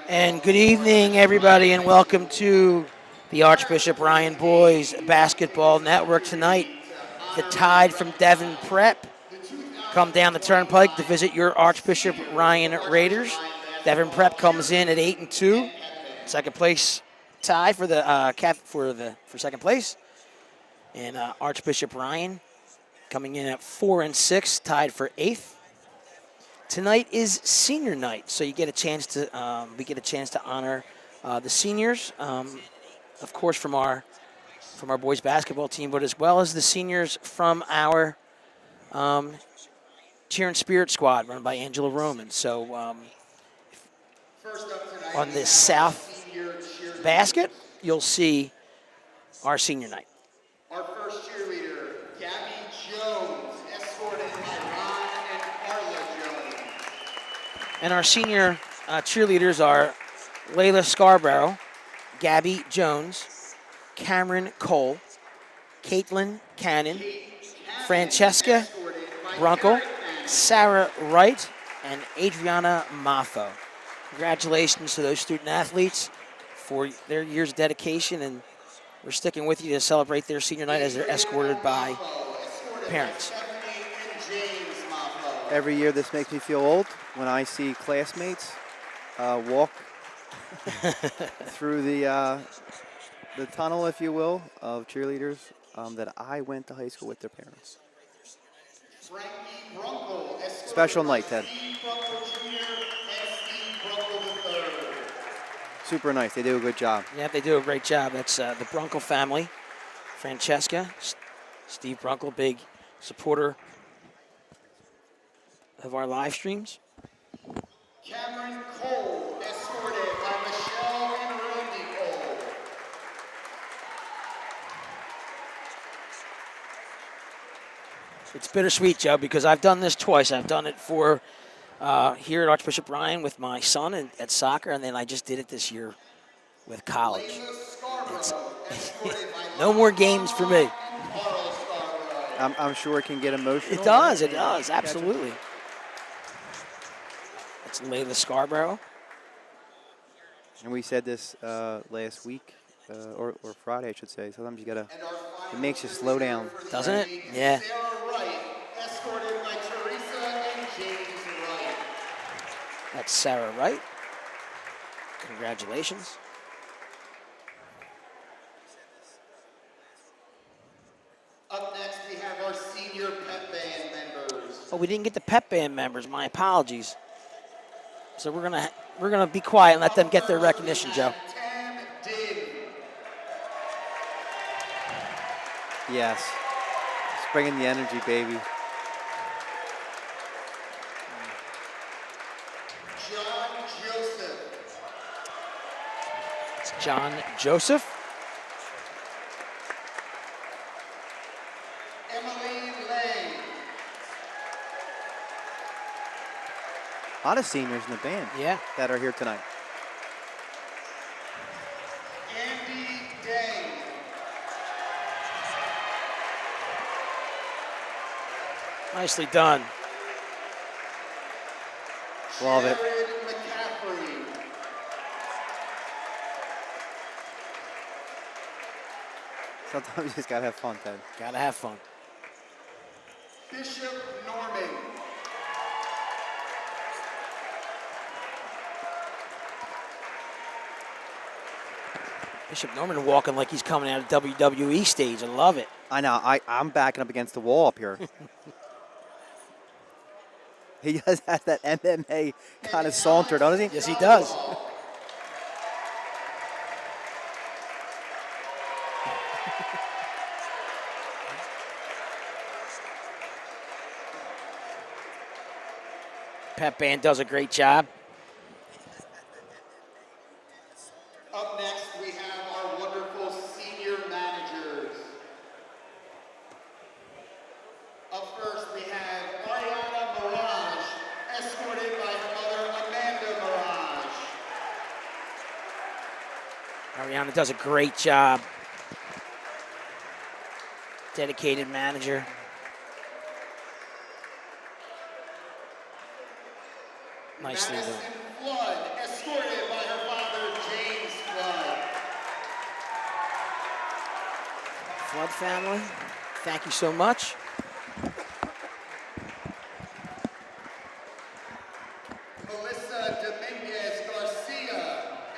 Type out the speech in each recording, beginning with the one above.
And good evening, everybody, and welcome to the Archbishop Ryan Boys Basketball Network tonight. The Tide from Devon Prep come down the turnpike to visit your Archbishop Ryan Raiders. Devon Prep comes in at 8-2, second place tie for the for second place, and Archbishop Ryan coming in at 4-6, tied for eighth. Tonight is senior night, so you get a chance to we get a chance to honor the seniors, of course, from our boys basketball team, but as well as the seniors from our cheer and spirit squad run by Angela Roman. So on the south basket, you'll see our senior night. Our first cheerleader, Gabby Jones, escorted by Ron and Carla Jones. And our senior cheerleaders are Layla Scarborough, Gabby Jones, Cameron Cole, Caitlin Cannon, Francesca Brunkel, Sarah Wright, and Adriana Maffo. Congratulations to those student athletes for their years of dedication, and we're sticking with you to celebrate their senior night as they're escorted by parents. Every year this makes me feel old when I see classmates walk through the tunnel, if you will, of cheerleaders that I went to high school with their parents. Special night, Ted. Super nice. They do a good job. Yeah, they do a great job. That's the Brunkel family. Francesca, Steve Brunkel, big supporter of our live streams. Cameron Cole, escorted by Michelle and Randy Cole. It's bittersweet, Joe, because I've done this twice. I've done it for here at Archbishop Ryan with my son at soccer, and then I just did it this year with college. No more games for me. I'm sure it can get emotional. It does, absolutely. That's Layla Scarborough. And we said this last week, or Friday, I should say. Sometimes it makes you slow down. Doesn't it? Yeah. Sarah Wright, escorted by Teresa and James Wright. That's Sarah Wright. Congratulations. Up next, we have our senior pep band members. Oh, we didn't get the pep band members. My apologies. So we're gonna be quiet and let them get their recognition, Joe. Yes. It's bringing the energy, baby. John Joseph. It's John Joseph. Emily Lang. A lot of seniors in the band that are here tonight. Andy Dang. Nicely done. Love it. Jared McCaffrey. Sometimes you just gotta have fun, Ted. Gotta have fun. Bishop Norman. Bishop Norman walking like he's coming out of WWE stage. I love it. I know. I'm backing up against the wall up here. He does have that MMA kind of saunter, doesn't he? Yes, he does. Pep band does a great job. Up next, we have our wonderful senior managers. Up first, we have Ariana Mirage, escorted by her mother, Amanda Mirage. Ariana does a great job. Dedicated manager. Nicely done. Flood, escorted by her father, James Flood. Flood family, thank you so much. Melissa Dominguez Garcia,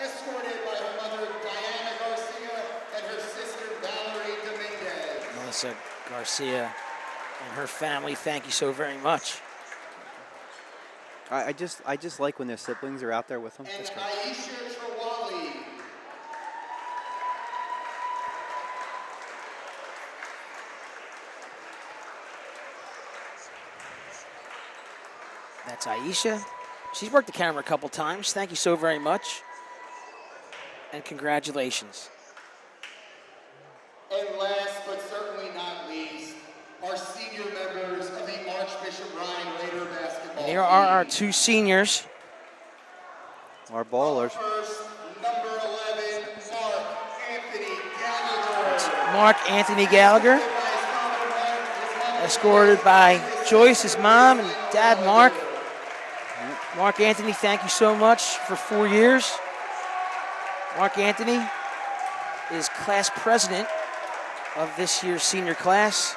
escorted by her mother, Diana Garcia, and her sister, Valerie Dominguez. Melissa Garcia and her family, thank you so very much. I just like when their siblings are out there with them. And Aisha Trawali. That's Aisha. She's worked the camera a couple times. Thank you so very much. And congratulations. And last but certainly not least, our senior members of the Archbishop Ryan Raider basketball And here are our two seniors. Our ballers. First, number 11, Mark Anthony Gallagher. That's Mark Anthony Gallagher, escorted by Joyce, his mom, and dad, Mark. Mark Anthony, thank you so much for 4 years. Mark Anthony is class president of this year's senior class.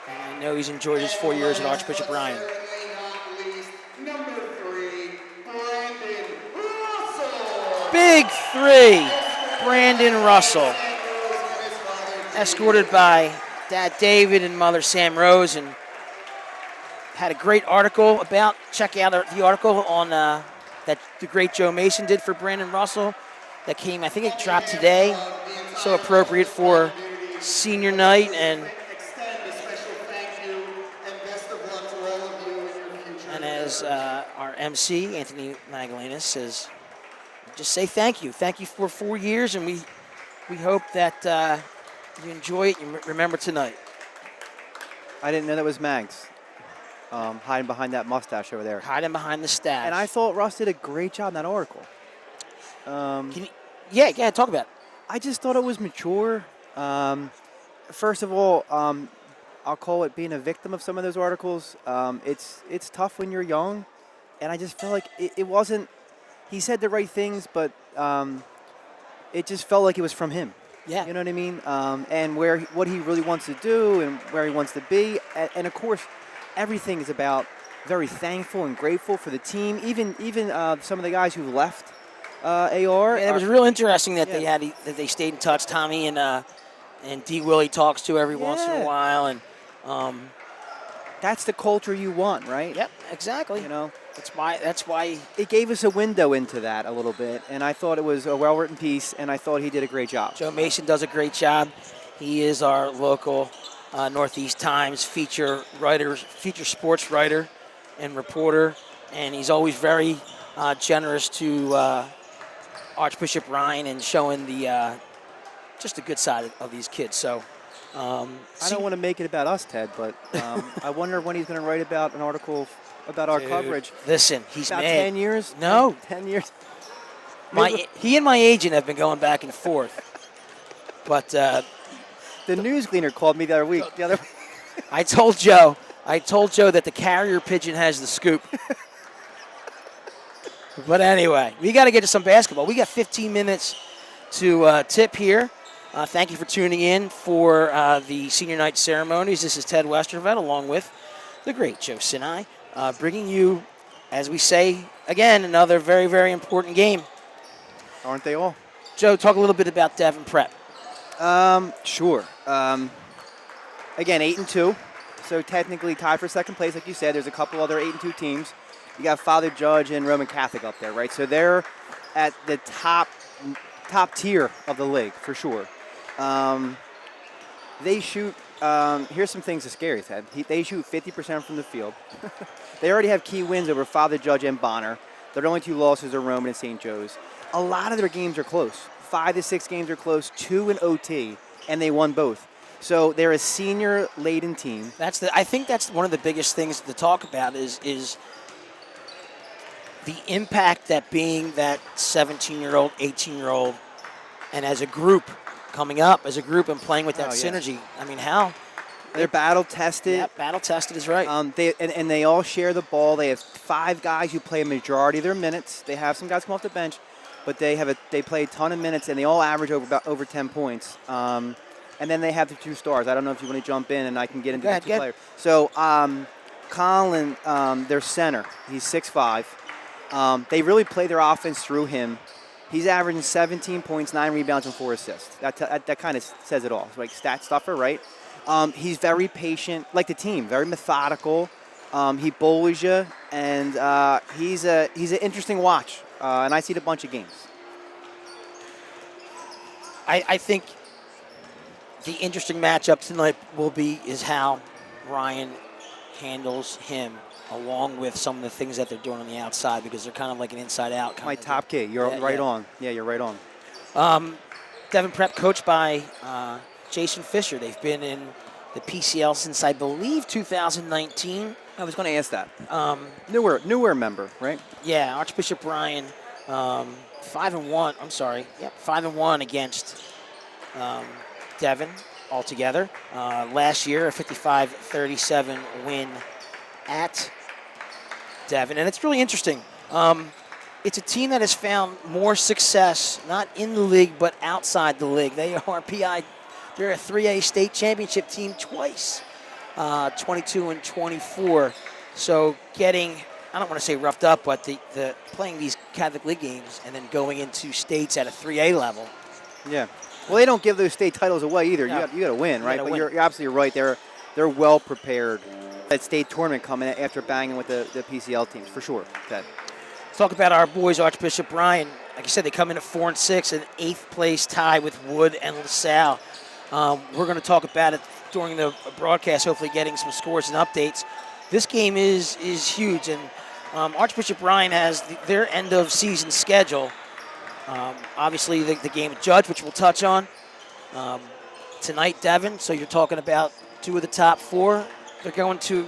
And I know he's enjoyed his 4 years at Archbishop Ryan. Number 3, Brandon Russell. Big three, Brandon Russell, escorted by Dad David and Mother Sam Rose, and had a great article about, check out the article on that the great Joe Mason did for Brandon Russell that came, I think it dropped today, so appropriate for senior night. And as our MC, Anthony Magdalena, says, just say thank you. Thank you for 4 years, and we hope that you enjoy it. You remember tonight. I didn't know that was Mags. Hiding behind that mustache over there. Hiding behind the stash. And I thought Russ did a great job in that article. Yeah, talk about it. I just thought it was mature. First of all, I'll call it being a victim of some of those articles. It's tough when you're young, and I just felt like it wasn't. He said the right things, but it just felt like it was from him. Yeah. You know what I mean? And what he really wants to do and where he wants to be, and of course, everything is about very thankful and grateful for the team. Even some of the guys who left AR. Yeah, it was real interesting that they stayed in touch. Tommy and D. Willie talks to every once in a while, and that's the culture you want, right? Yep, exactly. You know, that's why it gave us a window into that a little bit, and I thought it was a well-written piece, and I thought he did a great job. Joe Mason does a great job. He is our local Northeast Times feature sports writer and reporter, and he's always very generous to Archbishop Ryan and showing just the good side of these kids. So I don't want to make it about us, Ted, but I wonder when he's going to write about an article about our coverage. Listen, he's about mad. 10 years? No. 10 years. He and my agent have been going back and forth. But the news cleaner called me the other week. I told Joe that the carrier pigeon has the scoop. But anyway, we got to get to some basketball. We got 15 minutes to tip here. Thank you for tuning in for the senior night ceremonies. This is Ted Westervelt along with the great Joe Sinai, bringing you, as we say, again, another very, very important game. Aren't they all? Joe, talk a little bit about Devon Prep. Sure. Again, 8-2, so technically tied for second place. Like you said, there's a couple other 8-2 teams. You got Father Judge and Roman Catholic up there, right? So they're at the top tier of the league for sure. They shoot. Here's some things that scary, Ted. They shoot 50% from the field. They already have key wins over Father Judge and Bonner. Their only two losses are Roman and St. Joe's. A lot of their games are close. 5 to 6 games are close, 2 in OT, and they won both. So they're a senior-laden team. I think that's one of the biggest things to talk about is the impact that being that 17-year-old, 18-year-old, and as a group coming up as a group and playing with that synergy. I mean, how They're battle tested. Yeah, battle tested is right. They all share the ball. They have 5 guys who play a majority of their minutes. They have some guys come off the bench, but they play a ton of minutes, and they all average over 10 points. And then they have the 2 stars. I don't know if you want to jump in, and I can get into the 2 players. So Colin, their center, he's 6'5". They really play their offense through him. He's averaging 17 points, 9 rebounds, and 4 assists. That kind of says it all. It's like stat stuffer, right? He's very patient, like the team, very methodical. He bullies you, and he's an interesting watch. And I see a bunch of games. I think the interesting matchup tonight is how Ryan handles him, along with some of the things that they're doing on the outside, because they're kind of like an inside-out. My top key. You're right on. Yeah, you're right on. Devon Prep, coached by Jason Fisher. They've been in the PCL since, I believe, 2019. I was going to ask that. Newer member, right? Yeah, Archbishop Ryan, 5-1. I'm sorry. Yep, 5-1 against Devon altogether. Last year, a 55-37 win at Devon, and it's really interesting. It's a team that has found more success, not in the league, but outside the league. They are they're a 3A state championship team twice, 22 and 24. So getting, I don't want to say roughed up, but the playing these Catholic League games and then going into states at a 3A level. Yeah. Well, they don't give those state titles away either. No. You got to win, right? But you're absolutely right. They're well prepared. That state tournament coming after banging with the PCL teams, for sure. Okay. Let's talk about our boys, Archbishop Ryan. Like I said, they come in at 4-6, an 8th place tie with Wood and LaSalle. We're going to talk about it during the broadcast, hopefully getting some scores and updates. This game is huge, and Archbishop Ryan has their end-of-season schedule. Obviously, the game of Judge, which we'll touch on. Tonight, Devon, so you're talking about 2 of the top 4. They're going to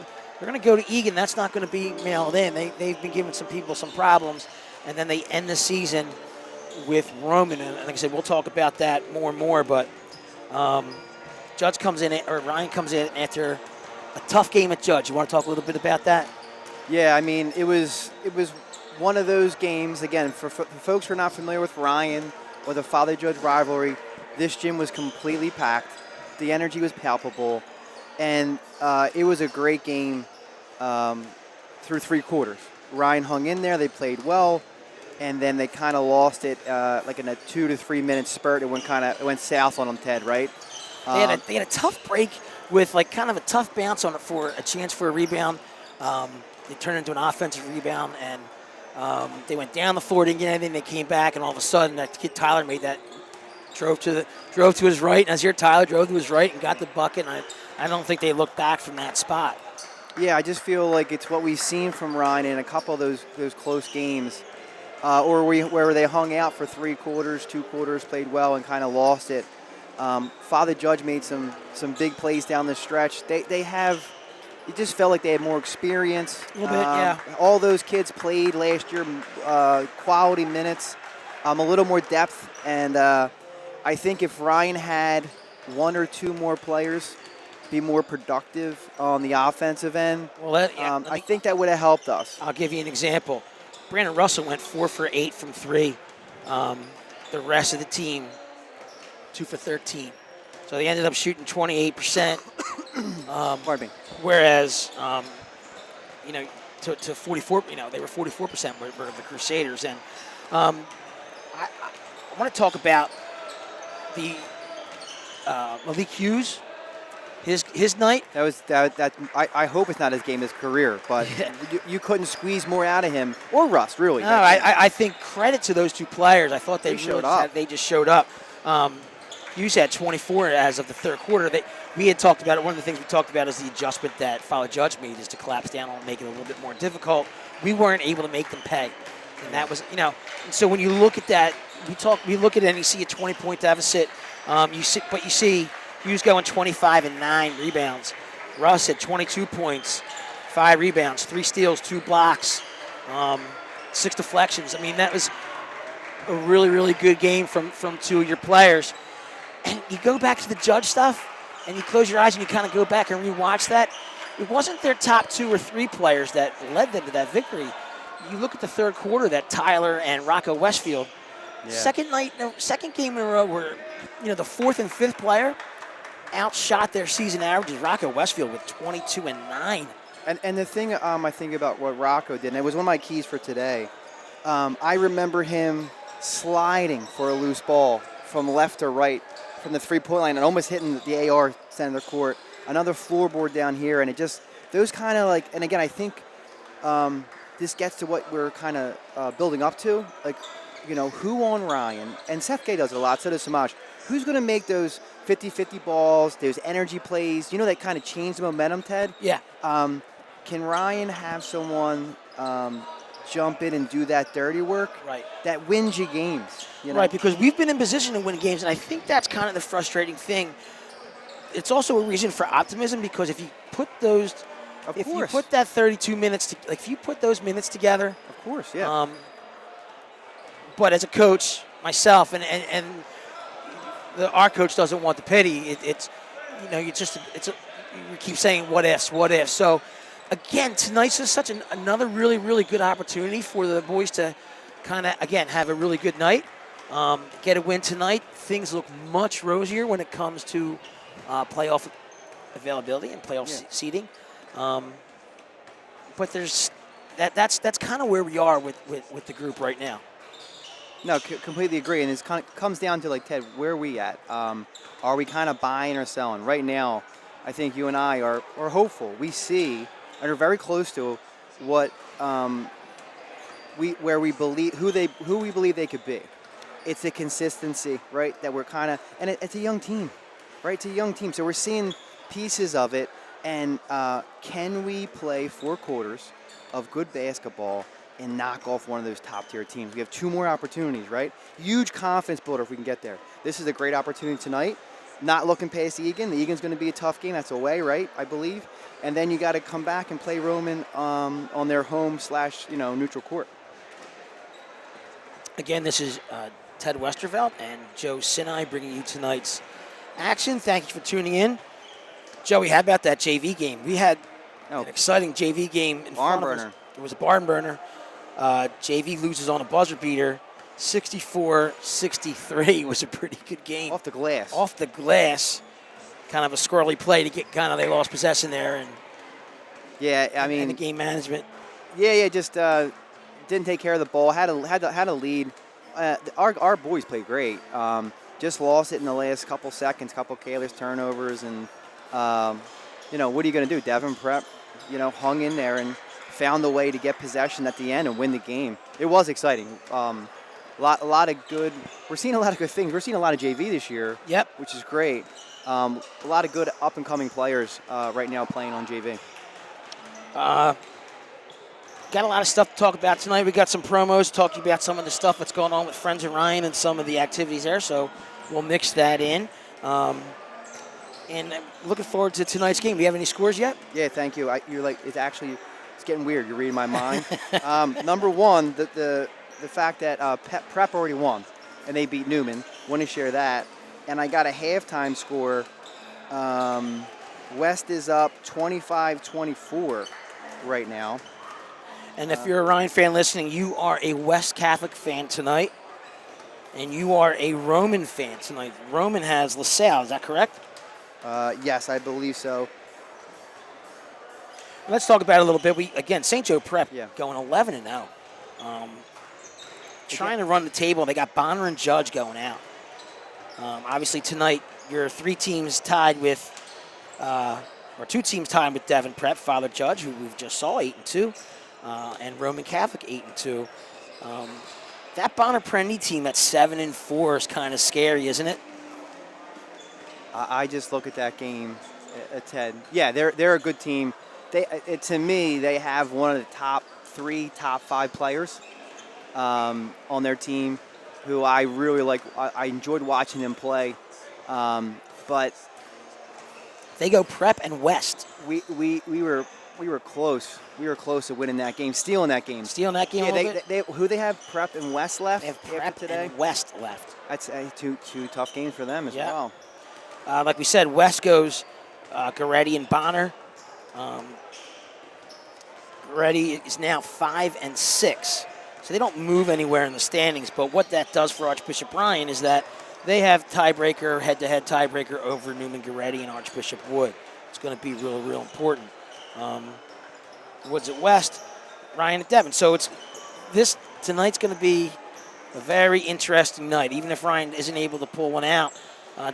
go to Egan. That's not going to be mailed in. They've been giving some people some problems, and then they end the season with Roman. And like I said, we'll talk about that more and more. But Ryan comes in after a tough game at Judge. You want to talk a little bit about that? Yeah, I mean, it was one of those games. Again, for folks who are not familiar with Ryan or the father-judge rivalry, this gym was completely packed. The energy was palpable. And it was a great game through 3 quarters. Ryan hung in there. They played well, and then they kind of lost it like in a 2 to 3 minute spurt. It went south on them, Ted. Right? They had a tough break with like kind of a tough bounce on it for a chance for a rebound. They turned into an offensive rebound, and they went down the floor, didn't get anything. They came back, and all of a sudden, that kid Tyler made that drove to his right, and Azir Tyler drove to his right and got the bucket. And I don't think they looked back from that spot. Yeah, I just feel like it's what we've seen from Ryan in a couple of those close games, where they hung out for 3 quarters, 2 quarters, played well, and kind of lost it. Father Judge made some big plays down the stretch. It just felt like they had more experience. A little bit, yeah. All those kids played last year, quality minutes, a little more depth, and I think if Ryan had 1 or 2 more players be more productive on the offensive end, I think that would have helped us. I'll give you an example. Brandon Russell went 4 for 8 from 3. The rest of the team, 2 for 13. So they ended up shooting 28%. Pardon me. Whereas, to 44, they were 44% were the Crusaders. And I want to talk about the Malik Hughes. His night. I hope it's not his game, his career, but you couldn't squeeze more out of him or Russ, really. No, I think credit to those 2 players. I thought they showed up. They just showed up. Hughes had 24 as of the 3rd quarter. We had talked about it. One of the things we talked about is the adjustment that Father Judge made is to collapse down and make it a little bit more difficult. We weren't able to make them pay, and that was And so when you look at that, we look at it and you see a 20-point deficit. You see Hughes going 25 and 9 rebounds. Russ had 22 points, 5 rebounds, 3 steals, 2 blocks, 6 deflections. I mean, that was a really, really good game from 2 of your players. And you go back to the Judge stuff, and you close your eyes and you kind of go back and rewatch that, it wasn't their top 2 or 3 players that led them to that victory. You look at the third quarter, that Tyler and Rocco Westfield, second game in a row where, the 4th and 5th player outshot their season averages. Rocco Westfield with 22 and 9. And the thing I think about what Rocco did, and it was one of my keys for today, I remember him sliding for a loose ball from left to right from the three-point line and almost hitting the AR center court. Another floorboard down here, and it just, those kind of like, and again, I think this gets to what we're kind of building up to. Like, who on Ryan, and Seth Gay does it a lot, so does Samaj, who's going to make those 50-50 balls, those energy plays, that kind of change the momentum, Ted? Yeah. Can Ryan have someone jump in and do that dirty work? Right. That wins you games. Right, because we've been in position to win games, and I think that's kind of the frustrating thing. It's also a reason for optimism, because if you put those, you put that 32 minutes, if you put those minutes together. Of course, yeah. But as a coach, myself, and our coach doesn't want the pity. You keep saying what ifs. So, again, tonight's just such another really, really good opportunity for the boys to kind of, again, have a really good night, get a win tonight. Things look much rosier when it comes to playoff availability and playoff seeding. But that's kind of where we are with the group right now. No, completely agree. And it comes down to, like, Ted, where are we at? Are we kind of buying or selling? Right now, I think you and I are hopeful. We see and are very close to what we believe who we believe they could be. It's the consistency, right? That we're kind of, and it's a young team, right? It's a young team, so we're seeing pieces of it. And can we play 4 quarters of good basketball and knock off one of those top-tier teams? We have 2 more opportunities, right? Huge confidence builder if we can get there. This is a great opportunity tonight. Not looking past Egan. The Egan's going to be a tough game. That's away, right? I believe. And then you got to come back and play Roman on their home / neutral court. Again, this is Ted Westervelt and Joe Sinai bringing you tonight's action. Thank you for tuning in. Joey, how about that JV game? We had an exciting JV game in front of us. It was a barn burner. JV loses on a buzzer beater. 64-63 was a pretty good game. Off the glass. Off the glass. Kind of a squirrely play to get they lost possession there. And and the game management. Yeah, just didn't take care of the ball. Had a lead. Our boys played great. Just lost it in the last couple seconds, couple careless turnovers, and what are you going to do? Devon Prep, hung in there and found a way to get possession at the end and win the game. It was exciting. A lot of good. We're seeing a lot of good things. We're seeing a lot of JV this year. Yep. Which is great. A lot of good up and coming players right now playing on JV. Got a lot of stuff to talk about tonight. We got some promos to talk to you about some of the stuff that's going on with Friends of Ryan and some of the activities there. So we'll mix that in. And looking forward to tonight's game. Do you have any scores yet? Yeah, thank you. It's getting weird. You're reading my mind. Number one, the fact that Prep already won, and they beat Newman. Want to share that. And I got a halftime score. West is up 25-24 right now. And if you're a Ryan fan listening, you are a West Catholic fan tonight, and you are a Roman fan tonight. Roman has LaSalle. Is that correct? Yes, I believe so. Let's talk about it a little bit. St. Joe Prep going 11-0. Trying to run the table. They got Bonner and Judge going out. Obviously tonight, your 3 teams tied with, or 2 teams tied with Devon Prep, Father Judge, who we've just saw 8-2, and Roman Catholic 8-2. That Bonner Prendy team at 7-4 is kind of scary, isn't it? I just look at that game, Ted. Yeah, they're a good team. To me, they have one of the top 3, top 5 players on their team, who I really like. I enjoyed watching them play, but they go Prep and West. We were close. We were close to winning that game, stealing that game. Yeah, who they have Prep and West left. They have Prep today? and West left. That's two tough games for them as well. Like we said, West goes Goretti and Bonner. Goretti is now 5-6. So they don't move anywhere in the standings. But what that does for Archbishop Ryan is that they have tiebreaker, head-to-head tiebreaker over Newman Goretti and Archbishop Wood. It's going to be real, real important. Woods at West, Ryan at Devon. So tonight's going to be a very interesting night. Even if Ryan isn't able to pull one out,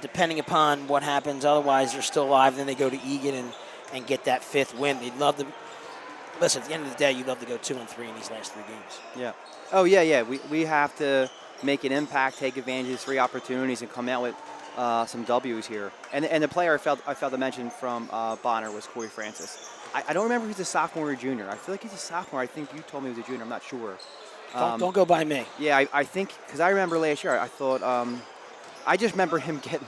depending upon what happens, otherwise they're still alive. Then they go to Egan and get that 5th win. They'd love to. Listen, at the end of the day, you'd love to go 2-3 in these last 3 games. Yeah. Oh, yeah. We have to make an impact, take advantage of these 3 opportunities, and come out with some W's here. And the player I felt to mention from Bonner was Corey Francis. I don't remember if he's a sophomore or junior. I feel like he's a sophomore. I think you told me he was a junior. I'm not sure. Don't go by me. Yeah, I think, because I remember last year, I thought, I just remember him getting,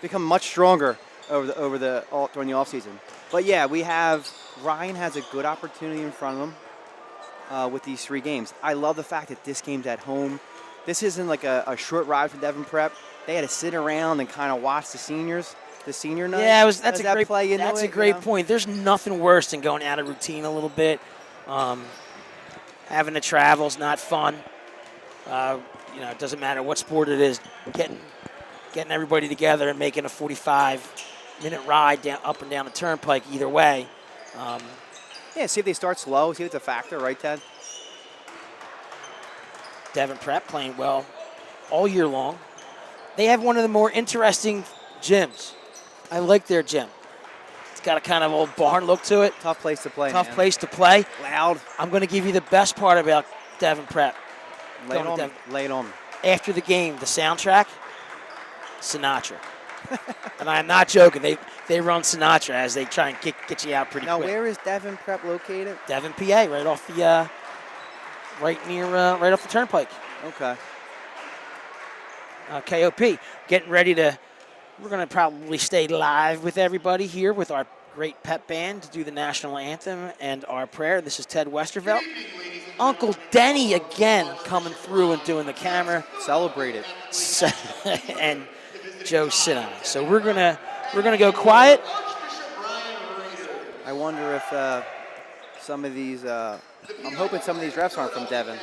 become much stronger during the offseason. But yeah, Ryan has a good opportunity in front of him with these 3 games. I love the fact that this game's at home. This isn't like a short ride for Devon Prep. They had to sit around and kind of watch the senior night. Yeah, that's a great know? point. There's nothing worse than going out of routine a little bit. Having to travel is not fun. It doesn't matter what sport it is. Getting everybody together and making a 45-minute ride up and down the turnpike either way. Yeah, see if they start slow. See if it's a factor, right, Ted? Devon Prep playing well all year long. They have one of the more interesting gyms. I like their gym. It's got a kind of old barn look to it. Tough place to play, Tough place to play. Loud. I'm going to give you the best part about Devon Prep. Lay it on. After the game, the soundtrack, Sinatra. And I'm not joking. They run Sinatra as they try and get you out pretty quick. Now, where is Devon Prep located? Devon, PA, right off the right off the turnpike. Okay. KOP, getting ready to. We're going to probably stay live with everybody here with our great pep band to do the national anthem and our prayer. This is Ted Westervelt. Uncle Denny again coming through and doing the camera. Celebrate it. And Joe Sinai. So we're gonna go quiet. I wonder if some of these. I'm hoping some of these refs aren't from Devon.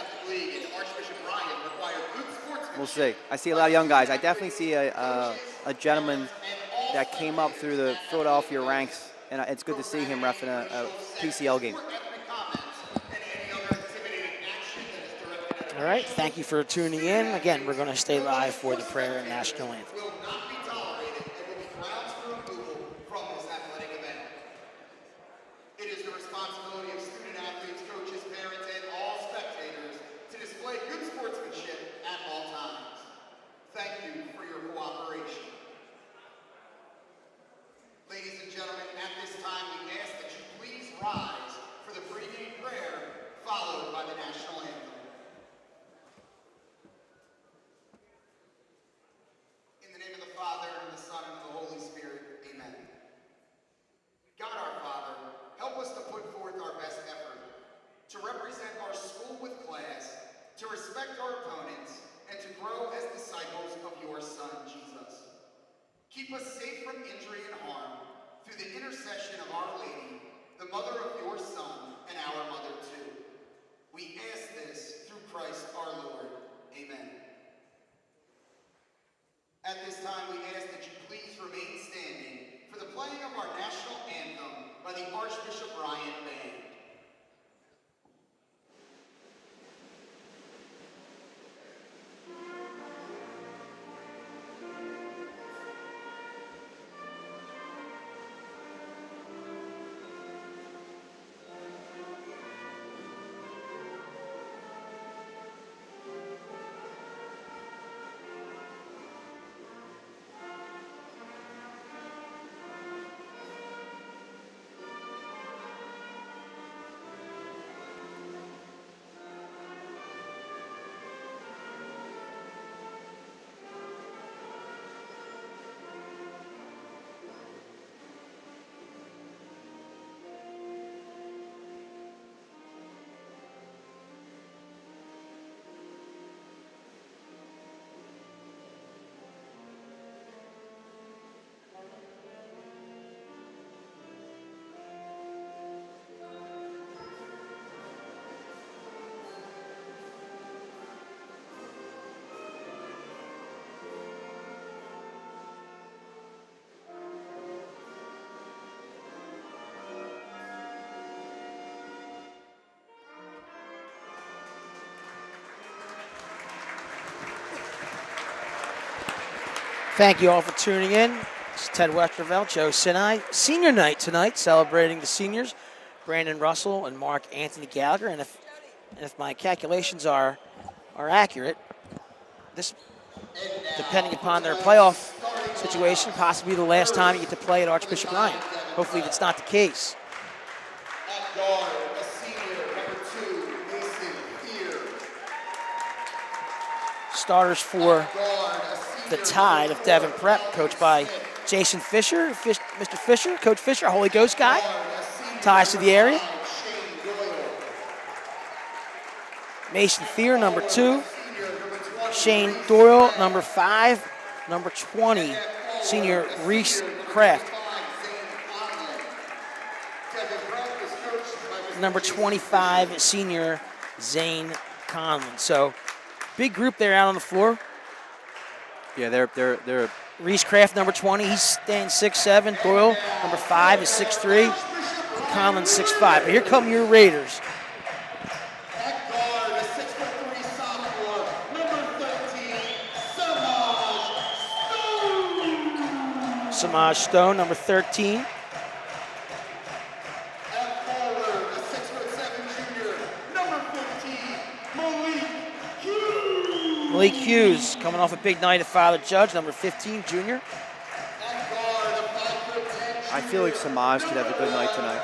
We'll see. I see a lot of young guys. I definitely see a gentleman that came up through the Philadelphia ranks, and it's good to see him reffing a PCL game. All right, thank you for tuning in. Again, we're going to stay live for the prayer and national anthem. Ladies and gentlemen, at this time we ask that you please rise for the pregame prayer, followed by the national anthem. In the name of the Father, and the Son, and the Holy Spirit, amen. God our Father, help us to put forth our best effort, to represent our school with class, to respect our opponents, and to grow as disciples of your Son, Jesus. Keep us safe from injury and harm through the intercession of Our Lady, the mother of your Son, and our mother too. We ask this through Christ our Lord. Amen. At this time, we ask that you please remain standing for the playing of our national anthem by the Archbishop Ryan Band. Thank you all for tuning in. It's Ted Westervelt, Joe Sinai. Senior night tonight, celebrating the seniors, Brandon Russell and Mark Anthony Gallagher. And if my calculations are accurate, this, depending upon their playoff situation, possibly the last time you get to play at Archbishop Ryan. Hopefully that's not the case. At guard, a senior, number 2, Mason Fear. Starters for the Tide of Devon Prep, coached by Jason Fisher. Mr. Fisher, Coach Fisher, a Holy Ghost guy, ties to the area. Mason Fear, number 2. Shane Doyle, number 5. Number 20, senior Reese Kraft. Number 25, senior Zane Conlon. So, big group there out on the floor. Yeah, they're Reese Kraft, number 20, he's staying 6'7". Doyle, number 5, is 6'3". Conlon, 6'5". But here come your Raiders. At guard, a 6'3" sophomore, number 13, Samaj Stone, number 13. At forward, a 6'7" junior, number 15, Malik Hughes. Malik Hughes, coming off a big night at Father Judge, number 15, junior. At guard, a 5'10" I feel like Samaj could have a good night tonight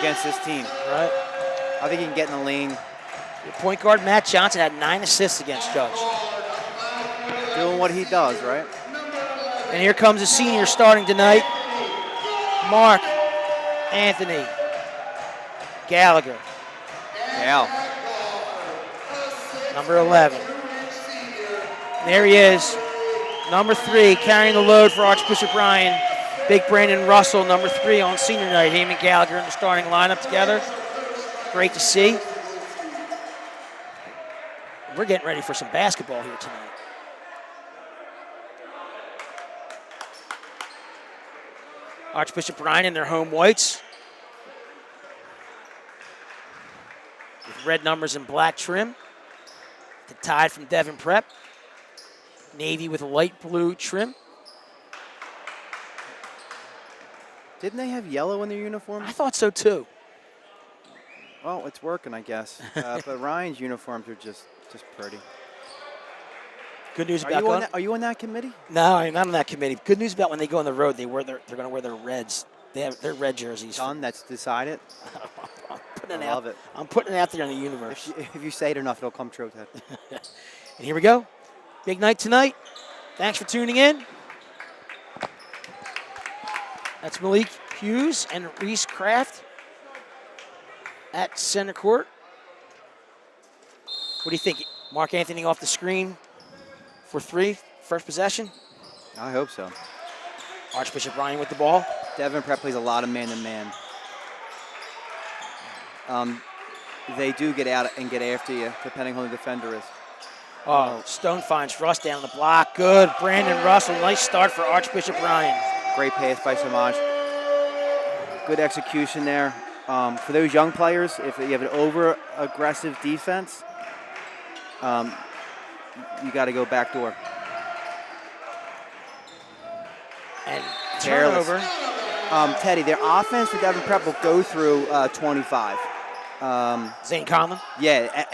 against this team. Right. I think he can get in the lane. Your point guard, Matt Johnson, had 9 assists against Judge. Doing what he does, right? And here comes a senior starting tonight, Mark Anthony Gallagher, Yeah. number 11. And there he is, number 3, carrying the load for Archbishop Ryan. Big Brandon Russell, number 3 on senior night. Him and Gallagher in the starting lineup together. Great to see. We're getting ready for some basketball here tonight. Archbishop Ryan in their home whites, with red numbers and black trim. The Tide from Devon Prep, navy with light blue trim. Didn't they have yellow in their uniforms? I thought so too. Well, it's working, I guess. But Ryan's uniforms are just pretty. Good news Are about you, on going. that, are you on that committee? No, I'm not on that committee. Good news about when they go on the road, they're going to wear their reds. They have their red jerseys. Done. That's decided. I'm putting it I love it. I'm putting it out there in the universe. If you say it enough, it'll come true, Ted. And here we go. Big night tonight. Thanks for tuning in. That's Malik Hughes and Reese Kraft at center court. What do you think? Mark Anthony off the screen for 3, first possession. I hope so. Archbishop Ryan with the ball. Devon Prep plays a lot of man-to-man. They do get out and get after you, depending on who the defender is. Oh, Stone finds Russ down the block. Good. Brandon Russell. Nice start for Archbishop Ryan. Great pass by Samaj. Good execution there. For those young players, if you have an over-aggressive defense, you got to go back door. And Careless. turnover. Teddy, their offense for Devon Prep will go through 25. Zane Conlon. Yeah,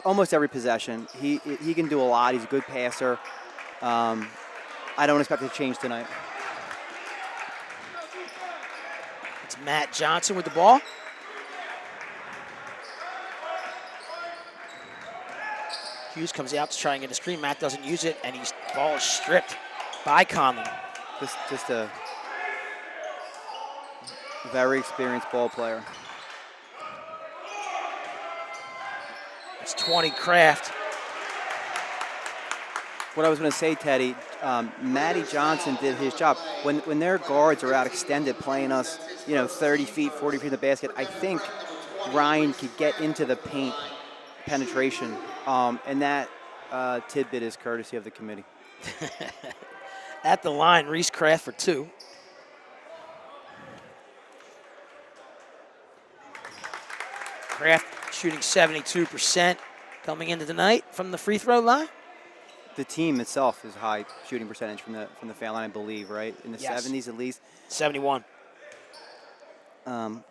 almost every possession. He can do a lot. He's a good passer. I don't expect it to change tonight. It's Matt Johnson with the ball. Hughes comes out to try and get a screen. Matt doesn't use it, and ball is stripped by Conlon. Just a very experienced ball player. It's 20 Kraft. What I was going to say, Teddy, Matty Johnson did his job. When their guards are out extended playing us, 30 feet, 40 feet in the basket, I think Ryan could get into the paint penetration. And that tidbit is courtesy of the committee. At the line, Reese Kraft for 2. Kraft shooting 72% coming into tonight from the free throw line. the team itself is high shooting percentage from the foul line, I believe, right? In the Yes. 70s at least. 71.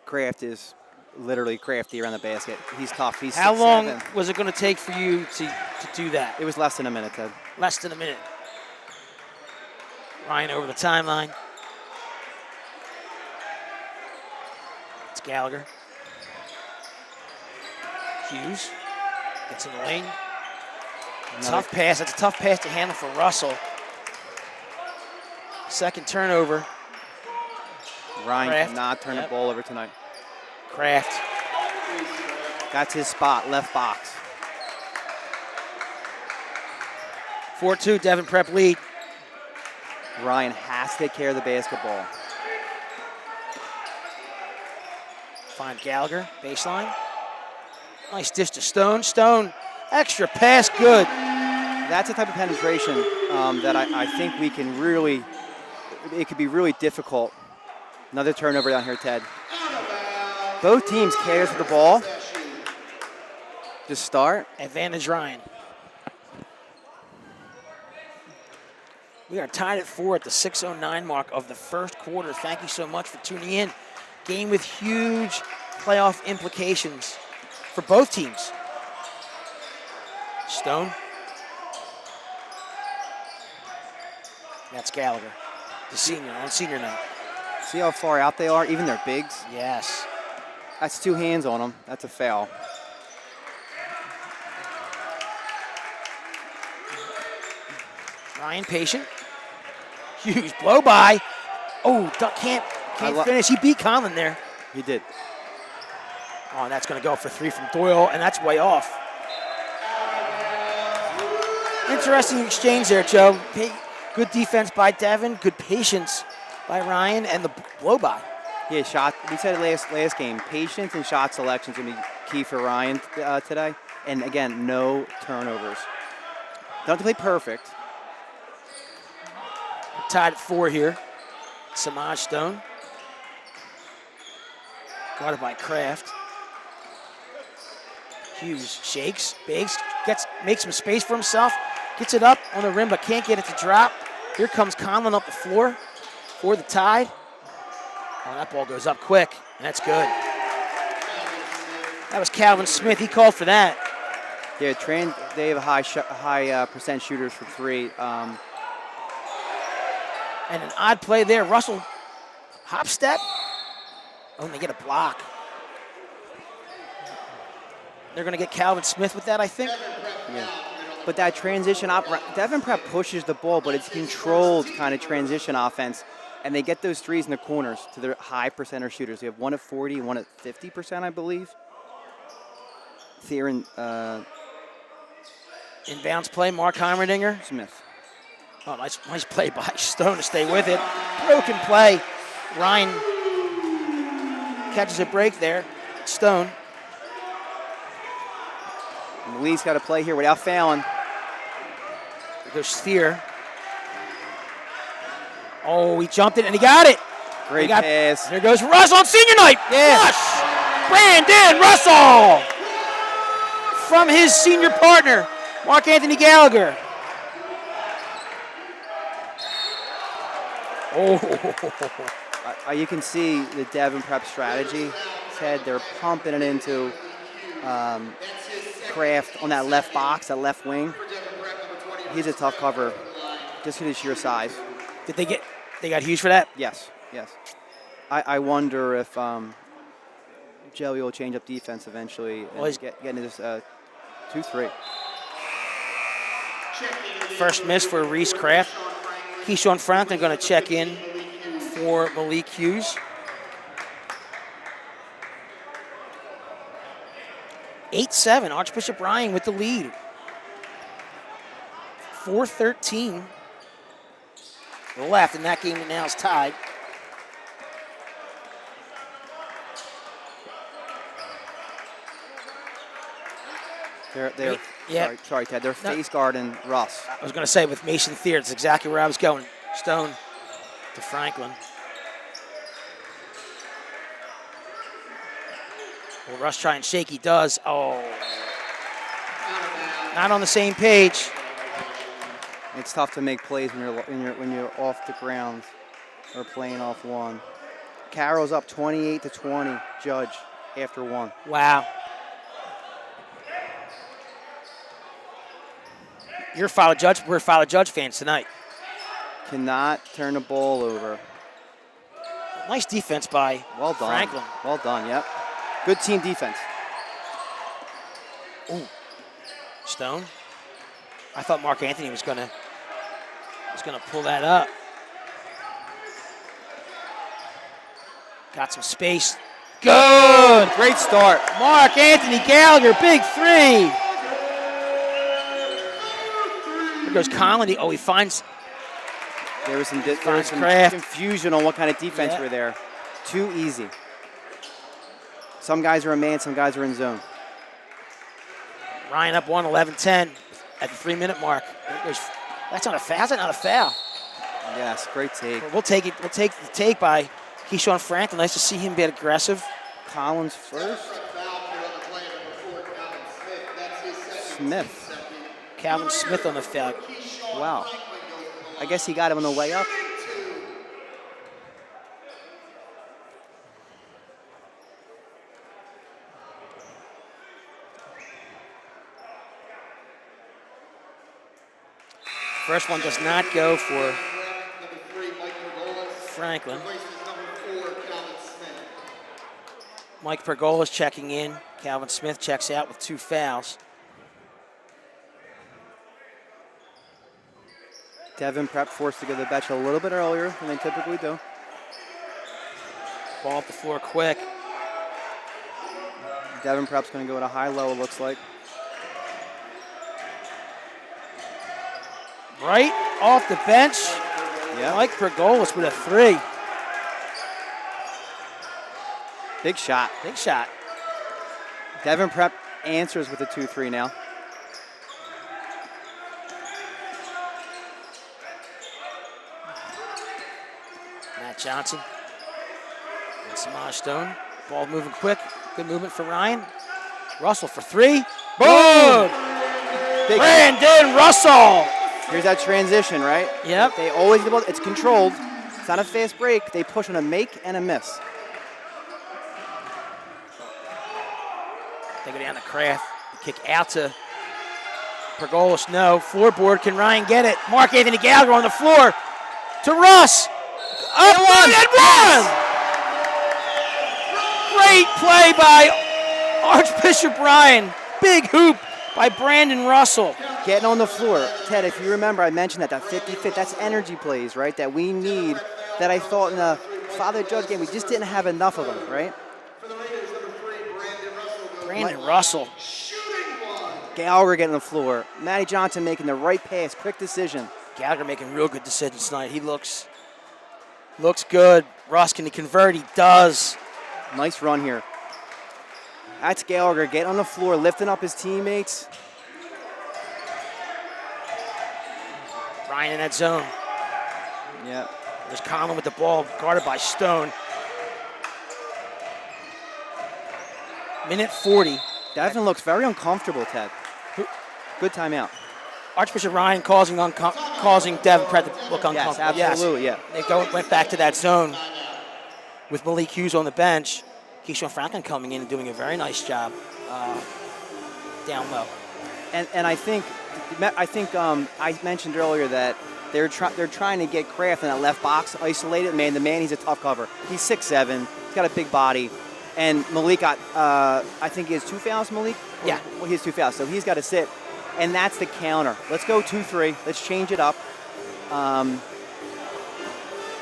Kraft is literally crafty around the basket. He's tough. He's How long 6'7". was it going to take for you to do that? It was less than a minute, Ted. Less than a minute. Ryan over the timeline. It's Gallagher. Hughes gets in the lane. Tough pass. That's a tough pass to handle for Russell. Second turnover. Ryan Kraft. cannot turn the ball over tonight. Kraft. That's his spot, left box. 4-2, Devon Prep lead. Ryan has to take care of the basketball. Find Gallagher, baseline. Nice dish to Stone. Stone, extra pass, good. That's the type of penetration that I think we can really, it could be really difficult. Another turnover down here, Ted. Both teams cares for the ball. Just start. Advantage Ryan. We are tied at 4 at the 6:09 mark of the first quarter. Thank you so much for tuning in. Game with huge playoff implications for both teams. Stone. That's Gallagher, the senior on senior night. See how far out they are, even their bigs? Yes. That's 2 hands on them. That's a foul. Ryan patient. Hughes blow by. Oh, Duck can't finish. He beat Conlon there. He did. Oh, and that's going to go for 3 from Doyle, and that's way off. Interesting exchange there, Joe. Good defense by Devon, good patience by Ryan, and the blow by. Yeah, shot. We said it last game. Patience and shot selection is going to be key for Ryan today. And again, no turnovers. Don't have to play perfect. Tied at 4 here. Samaj Stone. Guarded by Kraft. Hughes shakes, bakes, makes some space for himself, gets it up on the rim, but can't get it to drop. Here comes Conlon up the floor for the Tide. Oh, that ball goes up quick, and that's good. That was Calvin Smith. He called for that. Yeah, they have a high percent shooters for 3. And an odd play there. Russell, hop step. Oh, and they get a block. They're going to get Calvin Smith with that, I think. Yeah. But that transition, Devon Prep pushes the ball, but it's controlled kind of transition offense. And they get those threes in the corners to their high percenter shooters. They have one at 40, one at 50%, I believe. Theron. Inbounds play, Mark Heimerdinger. Smith. Oh, nice play by Stone to stay with it. Broken play. Ryan catches a break there. Stone. And Lee's got to play here without fouling. There goes Sphere. Oh, he jumped it and he got it. Great pass. There goes Russell on senior night. Yes. Flush. Brandon Russell from his senior partner, Mark Anthony Gallagher. Oh. You can see the Devon Prep strategy. Ted, they're pumping it into Kraft on that left box, that left wing. He's a tough cover, just for his sheer size. Did they got Hughes for that? Yes. I wonder if Joey will change up defense eventually and get into this 2-3. First miss for Reese Kraft. Keyshawn Franklin going to check in for Malik Hughes. 8-7, Archbishop Ryan with the lead. 4:13 left, and that game now is tied. Sorry, Ted. They're face guarding Russ. I was going to say with Mason Thier, that's exactly where I was going. Stone to Franklin. Will Russ try and shake? He does. Oh. Not on the same page. It's tough to make plays when you're off the ground or playing off one. Carroll's up 28-20. Judge after one. Wow. We're Father Judge fans tonight. Cannot turn the ball over. Nice defense by Well done. Franklin. Well done, yep. Good team defense. Ooh. Stone. I thought Mark Anthony was gonna pull that up. Got some space. Good. Great start. Mark Anthony Gallagher, big three. There goes Conley. Oh, he finds. There was some Kraft. confusion on what kind of defense were there. Too easy. Some guys are in man, some guys are in zone. Ryan up 1, 11-10 at the 3-minute mark. That's not a foul. How's that not a foul? Yes, great take. We'll take it. We'll take the take by Keyshawn Franklin. Nice to see him be aggressive. Collins first. Smith. Calvin Smith on the foul. Wow. I guess he got him on the way up. First one does not go for Franklin. Mike Pergola's checking in. Calvin Smith checks out with 2 fouls. Devon Prep forced to go to the bench a little bit earlier than they typically do. Ball up the floor quick. Devon Prep's going to go to high-low, it looks like. Right off the bench. Yeah. Mike Pergolas with a 3. Big shot. Big shot. Devon Prep answers with a 2-3 now. Matt Johnson and Samaj Stone. Ball moving quick. Good movement for Ryan. Russell for 3. Boom! Big Brandon Russell. Here's that transition, right? Yep. They always get the ball. It's controlled. It's not a fast break. They push on a make and a miss. They go down to Kraft. Kick out to Pergolas. No. Floorboard. Can Ryan get it? Mark Anthony Gallagher on the floor to Russ. Up and one! Great play by Archbishop Ryan. Big hoop by Brandon Russell. Getting on the floor. Ted, if you remember, I mentioned that 50-50, that's energy plays, right, that we need, that I thought in the Father Judge game, we just didn't have enough of them, right? Brandon Russell. Gallagher getting on the floor. Matty Johnson making the right pass, quick decision. Gallagher making real good decisions tonight. He looks good. Russ, can he convert? He does. Nice run here. That's Gallagher getting on the floor, lifting up his teammates. Ryan in that zone. Yeah. There's Conlon with the ball, guarded by Stone. Minute 40. Devon looks very uncomfortable, Ted. Good timeout. Archbishop Ryan causing Devon Pratt to look uncomfortable. Yes, absolutely, yeah. They went back to that zone with Malik Hughes on the bench. Keyshawn Franklin coming in and doing a very nice job down low. And I think I mentioned earlier that they're trying to get Kraft in that left box, isolated. Man, the man, he's a tough cover. He's 6'7", he's got a big body. And Malik got, I think he has 2 fouls, Malik? Yeah. Well, he has 2 fouls, so he's got to sit. And that's the counter. Let's go 2-3. Let's change it up.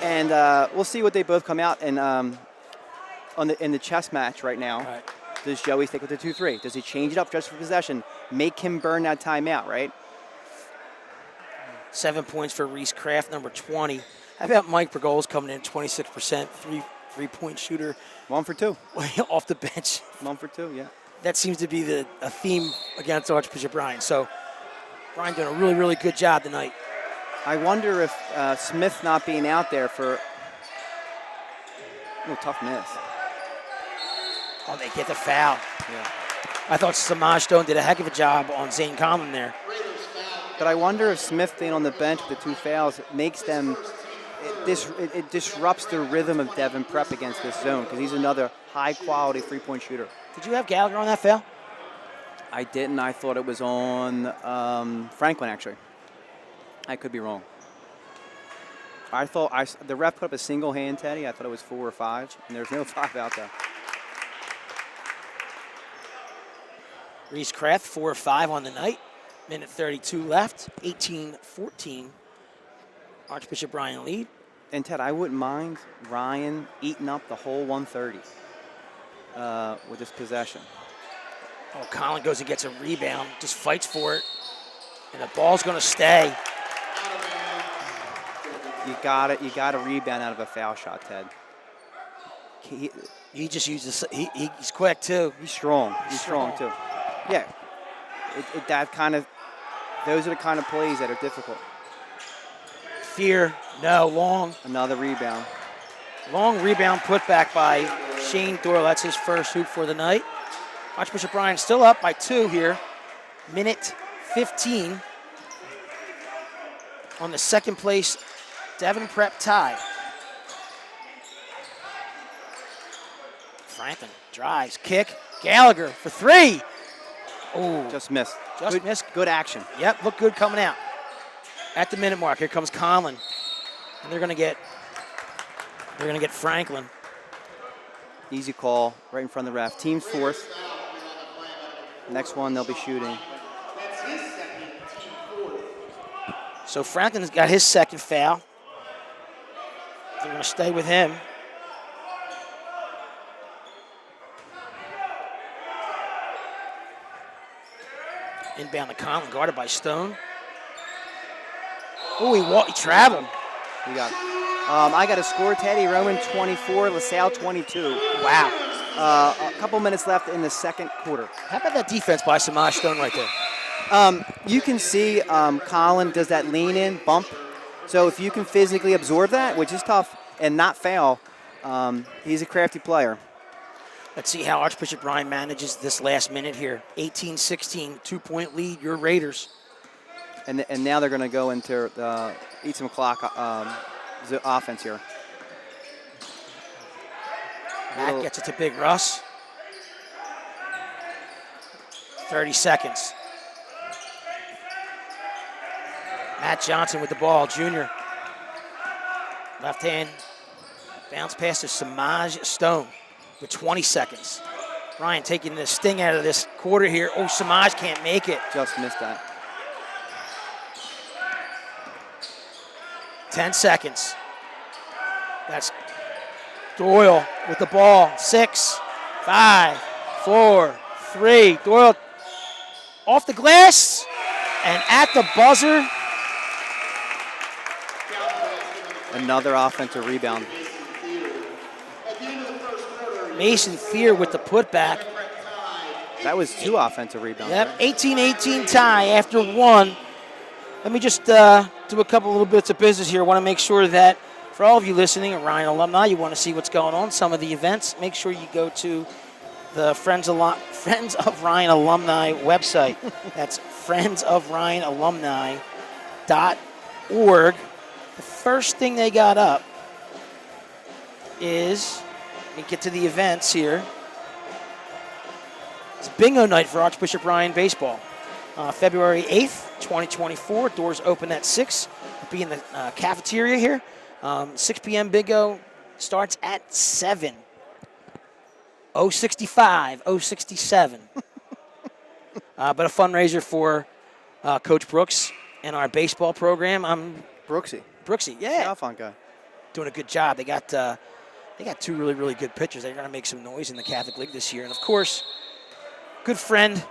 And we'll see what they both come out in the chess match right now. Right. Does Joey stick with the 2-3? Does he change it up just for possession? Make him burn that timeout, right? 7 points for Reese Kraft, number 20. How about Mike Pergolas coming in 26%, three-point shooter. 1 for 2. Off the bench. 1 for 2, yeah. That seems to be a theme against Archbishop Ryan. So Ryan doing a really, really good job tonight. I wonder if Smith not being out there for tough miss. Oh, they get the foul. Yeah. I thought Samaj Stone did a heck of a job on Zane Conlon there. But I wonder if Smith being on the bench with the 2 fouls makes them, it disrupts the rhythm of Devon Prep against this zone because he's another high-quality three-point shooter. Did you have Gallagher on that foul? I didn't. I thought it was on Franklin, actually. I could be wrong. I thought the ref put up a single hand, Teddy. I thought it was 4 or 5, and there's no 5 out there. Reese Kraft, 4 or 5 on the night. Minute 32 left. 18-14. Archbishop Ryan lead. And Ted, I wouldn't mind Ryan eating up the whole 130 with this possession. Oh, Colin goes and gets a rebound, just fights for it, and the ball's going to stay. You got it. You got a rebound out of a foul shot, Ted. He just uses. He's quick too. He's strong. He's strong too. Yeah. Those are the kind of plays that are difficult. Fear, no, long. Another rebound. Long rebound put back by Shane Doyle. That's his first hoop for the night. Archbishop Ryan still up by 2 here. Minute 15 on the second place Devon Prep tie. Franklin drives, kick. Gallagher for 3. Oh, Just missed. Just missed. Good action. Yep, look good coming out. At the minute mark, here comes Conlon. And they're gonna get Franklin. Easy call right in front of the ref. Team's 4th. Next one they'll be shooting. So Franklin's got his second foul. They're gonna stay with him. Inbound to Conlon, guarded by Stone. Oh, he traveled. We got. I got a score, Teddy. Roman 24, LaSalle 22. Wow. A couple minutes left in the second quarter. How about that defense by Samaj Stone right there? You can see Colin does that lean in bump. So if you can physically absorb that, which is tough, and not foul, he's a crafty player. Let's see how Archbishop Ryan manages this last minute here. 18-16, 2-point lead, your Raiders. And now they're going to go into eat some clock offense here. Matt gets it to Big Russ. 30 seconds. Matt Johnson with the ball, junior. Left hand, bounce pass to Samaj Stone with 20 seconds. Ryan taking the sting out of this quarter here. Oh, Samaj can't make it. Just missed that. 10 seconds. That's Doyle with the ball. 6, 5, 4, 3. Doyle off the glass and at the buzzer. Another offensive rebound. Mason Fear with the putback. That was 2 offensive rebounds. Yep, 18-18 tie after 1. Let me just do a couple little bits of business here. I want to make sure that for all of you listening at Ryan alumni, you want to see what's going on, some of the events, make sure you go to the Friends of Ryan alumni website. That's friendsofryanalumni.org. The first thing they got up is, let me get to the events here. It's bingo night for Archbishop Ryan baseball. February 8th, 2024. Doors open at 6. We'll be in the cafeteria here. 6 p.m. bingo starts at 7. 065, 067. But a fundraiser for Coach Brooks and our baseball program. Brooksy, yeah. Alphon guy. Doing a good job. They got 2 really, really good pitchers. They're going to make some noise in the Catholic League this year. And, of course, good friend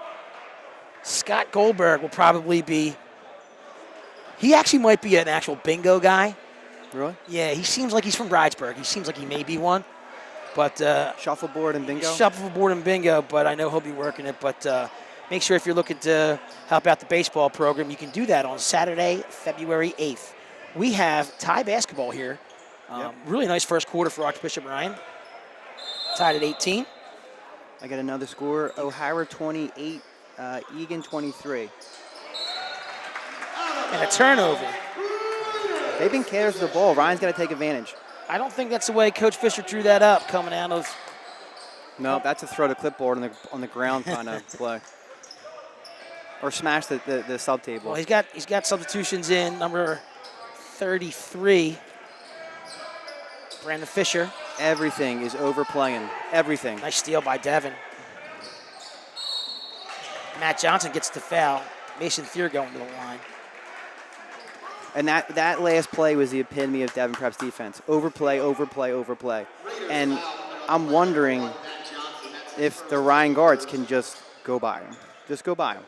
Scott Goldberg will probably be – he actually might be an actual bingo guy. Really? Yeah, he seems like he's from Bridesburg. He seems like he may be one. But shuffleboard and bingo? Shuffleboard and bingo, but I know he'll be working it. But make sure if you're looking to help out the baseball program, you can do that on Saturday, February 8th. We have tie basketball here. Really nice first quarter for Archbishop Ryan. Tied at 18. I got another score. O'Hara 28, Egan 23. and a turnover. They've been careless with the ball. Ryan's got to take advantage. I don't think that's the way Coach Fisher drew that up coming out of. No, that's a throw to clipboard on the ground kind of play. Or smash the sub table. Well, he's got substitutions in. Number 33, Brandon Fisher. Everything is overplaying. Everything. Nice steal by Devon. Matt Johnson gets the foul. Mason Thier going to the line. And that last play was the epitome of Devon Prep's defense. Overplay, overplay, overplay. And I'm wondering if the Ryan guards can just go by him. Just go by him.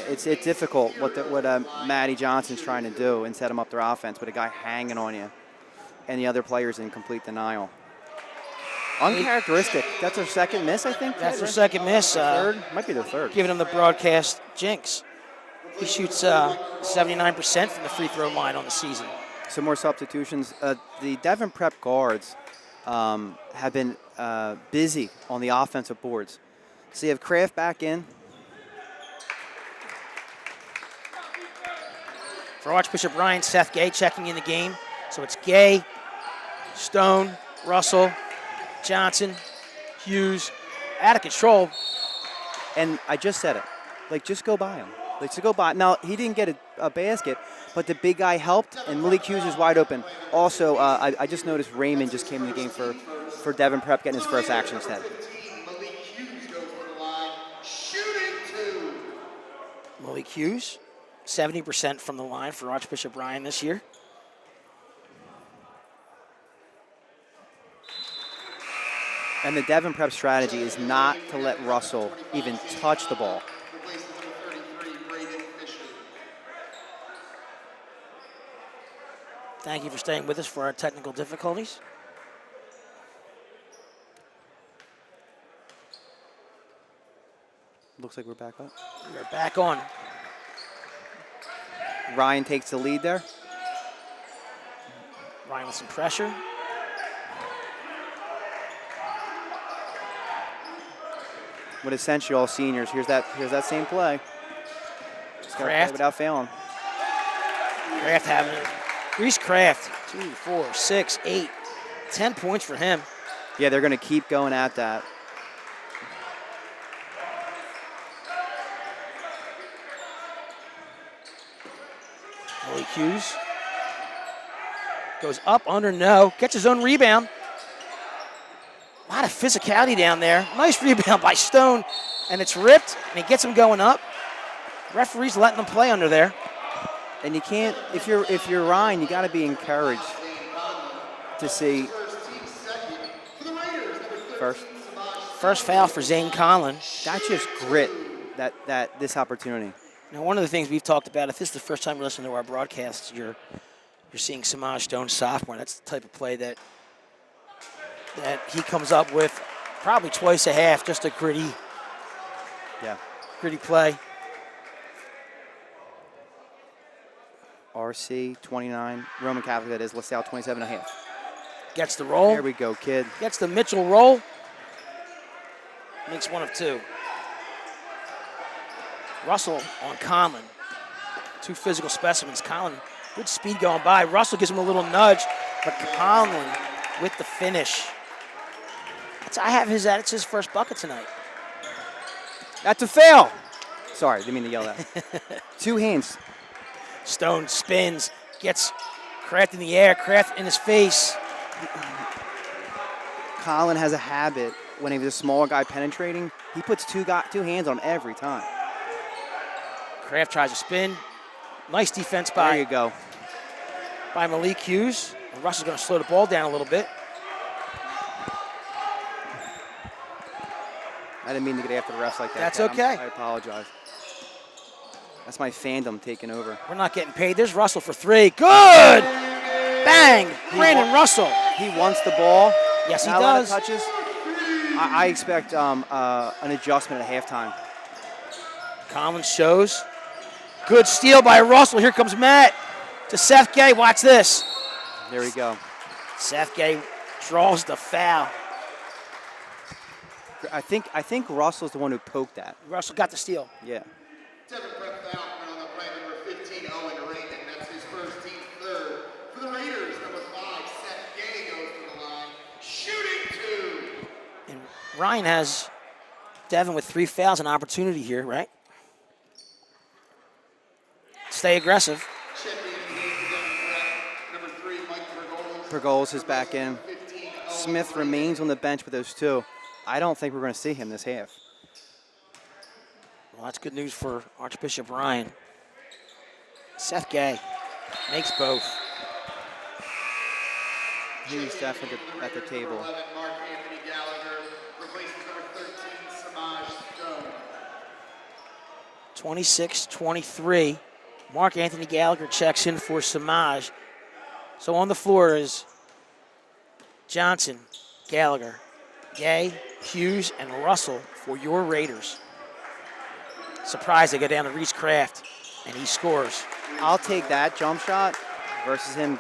It's difficult what Matty Johnson's trying to do and set him up their offense with a guy hanging on you and the other players in complete denial. Uncharacteristic. That's their second miss, I think? That's their second miss. Third? Might be their third. Giving him the broadcast jinx. He shoots 79% from the free throw line on the season. Some more substitutions. The Devon Prep guards have been busy on the offensive boards. So you have Kraft back in. For Archbishop Ryan, Seth Gay checking in the game. So it's Gay, Stone, Russell, Johnson, Hughes, out of control. And I just said it. Like, just go by him. Like, to go by. Now, he didn't get a basket, but the big guy helped, and Malik Hughes is wide open. Also, I just noticed Raymond just came in the game for Devon Prep, getting his first action instead. Malik Hughes goes to the line, shooting two. Malik Hughes, 70% from the line for Archbishop Ryan this year. And the Devon Prep strategy is not to let Russell even touch the ball. Thank you for staying with us for our technical difficulties. Looks like we're back up. We're back on. Ryan takes the lead there. Ryan with some pressure. With essentially all seniors, here's that same play. Just gotta play without failing. Kraft having it. Reese Kraft, 2, 4, 6, 8, 10 points for him. Yeah, they're going to keep going at that. Malik Hughes goes up, under, no. Gets his own rebound. A lot of physicality down there. Nice rebound by Stone, and it's ripped, and he gets him going up. Referee's letting them play under there. And you can't, if you're Ryan, you got to be encouraged to see first foul for Zane Conlon. That's just grit. This opportunity. Now, one of the things we've talked about, if this is the first time you're listening to our broadcasts, you're seeing Samaj Stone, sophomore. That's the type of play that he comes up with probably twice a half, just a gritty play. RC 29, Roman Catholic that is, LaSalle 27.5. Gets the roll. There we go, kid. Gets the Mitchell roll. Makes one of two. Russell on Conlon. Two physical specimens. Conlon, good speed going by. Russell gives him a little nudge, but Conlon with the finish. That's his first bucket tonight. That's a fail. Sorry, didn't mean to yell that. Two hands. Stone spins, gets Kraft in the air, Kraft in his face. Colin has a habit when he's a smaller guy penetrating, he puts two hands on him every time. Kraft tries to spin. Nice defense There you go. by Malik Hughes. And Russ is going to slow the ball down a little bit. I didn't mean to get after the refs like that. That's Ken. okay. I apologize. That's my fandom taking over. We're not getting paid. There's Russell for three. Good! Bang! Brandon Russell. He wants the ball. Yes, he Not a lot of does. touches. I expect an adjustment at halftime. Collins shows. Good steal by Russell. Here comes Matt to Seth Gay. Watch this. There we go. Seth Gay draws the foul. I think Russell's the one who poked that. Russell got the steal. Yeah. Devon Prep foul on the play number 15, Owen Ryan has Devon with 3 fouls, an opportunity here, right? Stay aggressive. Pergolas is back in. Smith remains on the bench with those 2. I don't think we're going to see him this half. Well, that's good news for Archbishop Ryan. Seth Gay makes both. He's definitely at the table. 26-23. Mark Anthony Gallagher checks in for Samaj. So on the floor is Johnson, Gallagher, Gay, Hughes, and Russell for your Raiders. Surprised they go down to Reese Kraft, and he scores. I'll take that jump shot versus him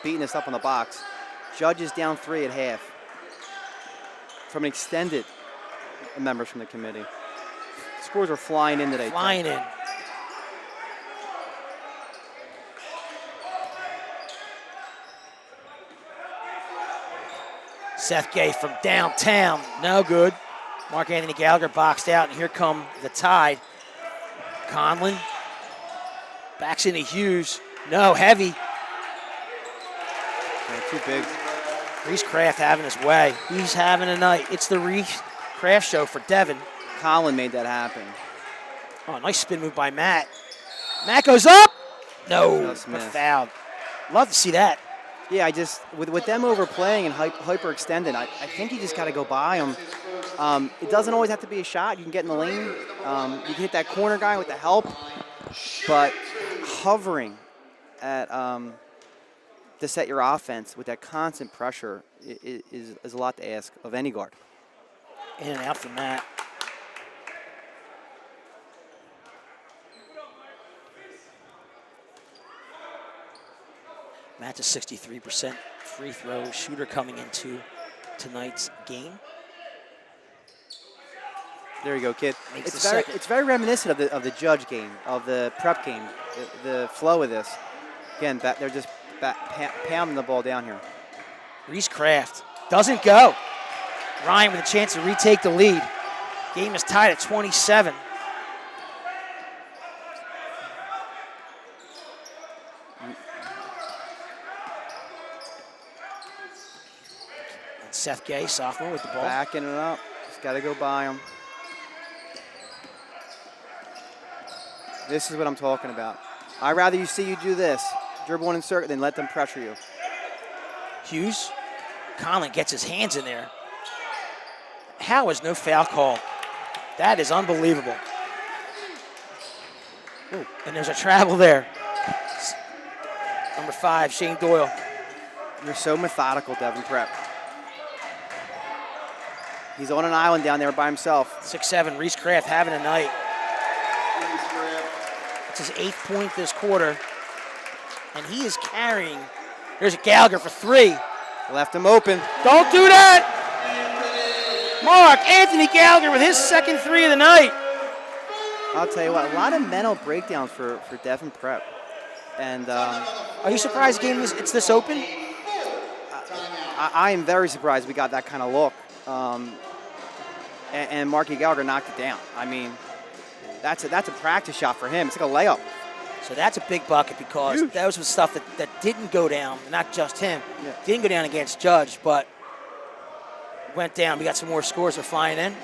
beating us up on the box. Judge is down 3 at half from an extended members from the committee. Scores are flying in today. Flying in. Seth Gay from downtown, no good. Mark Anthony Gallagher boxed out, and here come the Tide. Conlon backs into Hughes. No, heavy. Yeah, too big. Reese Kraft having his way. He's having a night. It's the Reese Kraft show for Devon. Colin made that happen. Oh, nice spin move by Matt. Matt goes up. No, but fouled. Love to see that. Yeah, I just, with them overplaying and hyperextending, I think you just got to go by them. It doesn't always have to be a shot. You can get in the lane. You can hit that corner guy with the help. But hovering at to set your offense with that constant pressure is a lot to ask of any guard. In and out from Matt. Matt's a 63% free throw shooter coming into tonight's game. There you go, kid. Makes It's very reminiscent of the Judge game, of the prep game, the flow of this. Again, they're just pounding the ball down here. Reese Kraft doesn't go. Ryan with a chance to retake the lead. Game is tied at 27. Seth Gay, sophomore, with the ball. Backing it up. Just got to go by him. This is what I'm talking about. I'd rather you see you do this, dribble and insert, than let them pressure you. Hughes. Conlon gets his hands in there. How is no foul call? That is unbelievable. Ooh, and there's a travel there. Number 5, Shane Doyle. You're so methodical, Devon Prep. He's on an island down there by himself. 6'7", Reese Kraft having a night. It's his 8th point this quarter. And he is carrying. There's a Gallagher for 3. Left him open. Don't do that! Mark Anthony Gallagher with his 2nd 3 of the night. I'll tell you what, a lot of mental breakdowns for Devon Prep. And are you surprised the game it's this open? I am very surprised we got that kind of look. And Marky Gallagher knocked it down. I mean, that's a practice shot for him. It's like a layup. So that's a big bucket because that was the stuff that didn't go down, not just him. Yeah. Didn't go down against Judge, but went down. We got some more scores are flying in.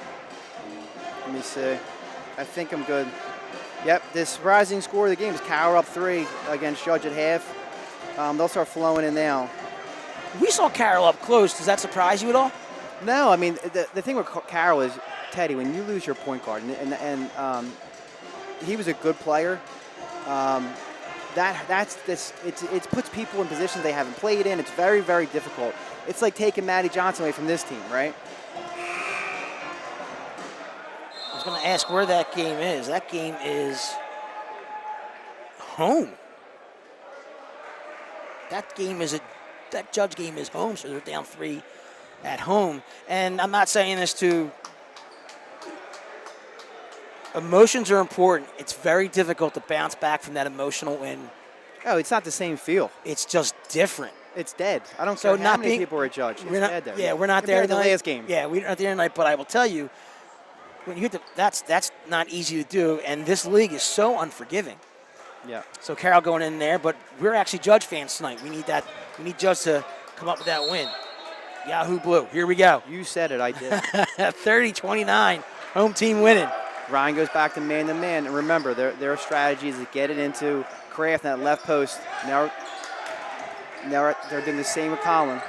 Let me see. I think I'm good. Yep, the surprising score of the game is Carroll up 3 against Judge at half. They'll start flowing in now. We saw Carroll up close. Does that surprise you at all? No, I mean, the thing with Carroll is, Teddy, when you lose your point guard, and he was a good player, it puts people in positions they haven't played in. It's very, very difficult. It's like taking Matty Johnson away from this team, right? I was going to ask where that game is. That game is home. That Judge game is home, so they're down 3 at home. And I'm not saying this to... Emotions are important. It's very difficult to bounce back from that emotional win. Oh, it's not the same feel. It's just different. It's dead. I don't So care how not many being- people are judged. It's We're not, dead there. yeah, we're not there Compared to the tonight. last game. Yeah, we're not there tonight. But I will tell you, when you hit that's not easy to do, and this league is so unforgiving. Yeah. So Carroll going in there, but we're actually Judge fans tonight. We need that. We need Judge to come up with that win. Yahoo Blue. Here we go. You said it. I did. 30-29, home team winning. Ryan goes back to man-to-man. And remember, their strategy is to get it into Kraft in that left post. Now they're doing the same with Colin.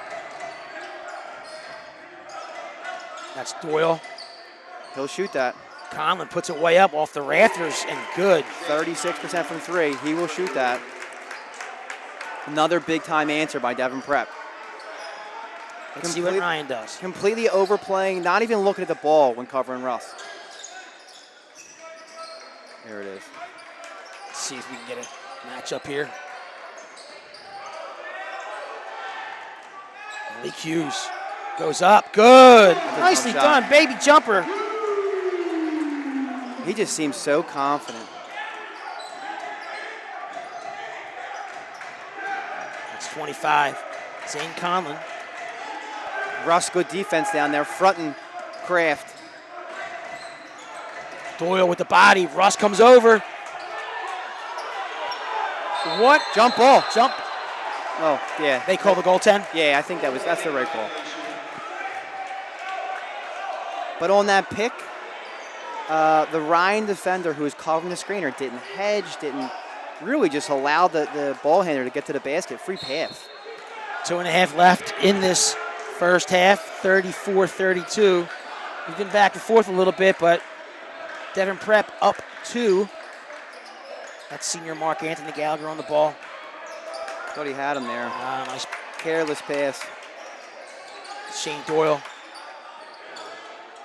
That's Doyle. He'll shoot that. Conlon puts it way up off the rafters and good. 36% from 3. He will shoot that. Another big-time answer by Devon Prep. Let's see what Ryan does. Completely overplaying, not even looking at the ball when covering Russ. There it is. Let's see if we can get a matchup here. Malik Hughes goes up. Good. Nicely done. Baby jumper. He just seems so confident. That's 25. Zane Conlon. Russ, good defense down there, fronting Kraft. Doyle with the body. Russ comes over. What? Jump ball. Jump. Oh, yeah. They call the goaltend? Yeah, I think that's the right call. But on that pick, the Ryan defender who was covering the screener didn't hedge, didn't really just allow the ball handler to get to the basket. Free pass. 2.5 left in this first half, 34-32. We've been back and forth a little bit, but Devon Prep up 2. That's senior Mark Anthony Gallagher on the ball. Thought he had him there. Nice Careless pass. Shane Doyle.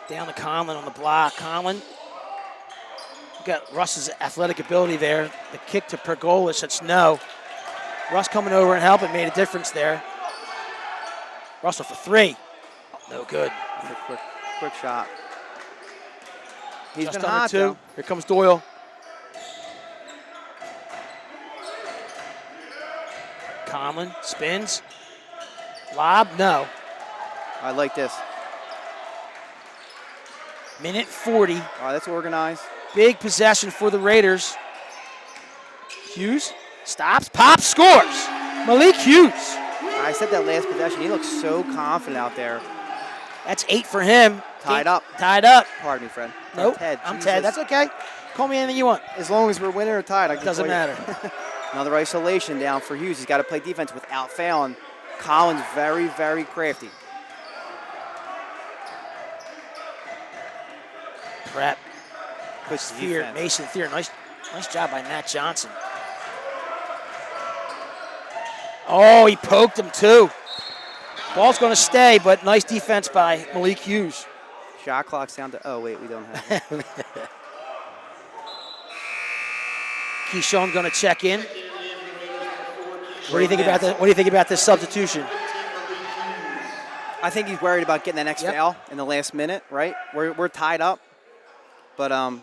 Down to Conlon on the block. Conlon. Got Russ's athletic ability there. The kick to Pergolis, that's no. Russ coming over and helping made a difference there. Russell for 3. No good. Quick shot. He's Just been under hot, 2. though. Here comes Doyle. Conlon spins. Lob, no. I like this. Minute 40. All right, that's organized. Big possession for the Raiders. Hughes stops, pops, scores. Malik Hughes. I said that last possession. He looks so confident out there. That's 8 for him. Tied up. Tied up. Pardon me, Fred. Nope. Ted. I'm Jesus. Ted. That's okay. Call me anything you want. As long as we're winning or tied, I can Doesn't call you. matter. Another isolation down for Hughes. He's got to play defense without fouling. Collins very, very crafty. Prep. Good Thier, defense. Mason Thier. Nice job by Matt Johnson. Oh, he poked him too. Ball's going to stay, but nice defense by Malik Hughes. Shot clock's down to, oh, wait, we don't have it. Keyshawn going to check in. What do you think about that? What do you think about this substitution? I think he's worried about getting that next foul in the last minute, right? We're tied up, but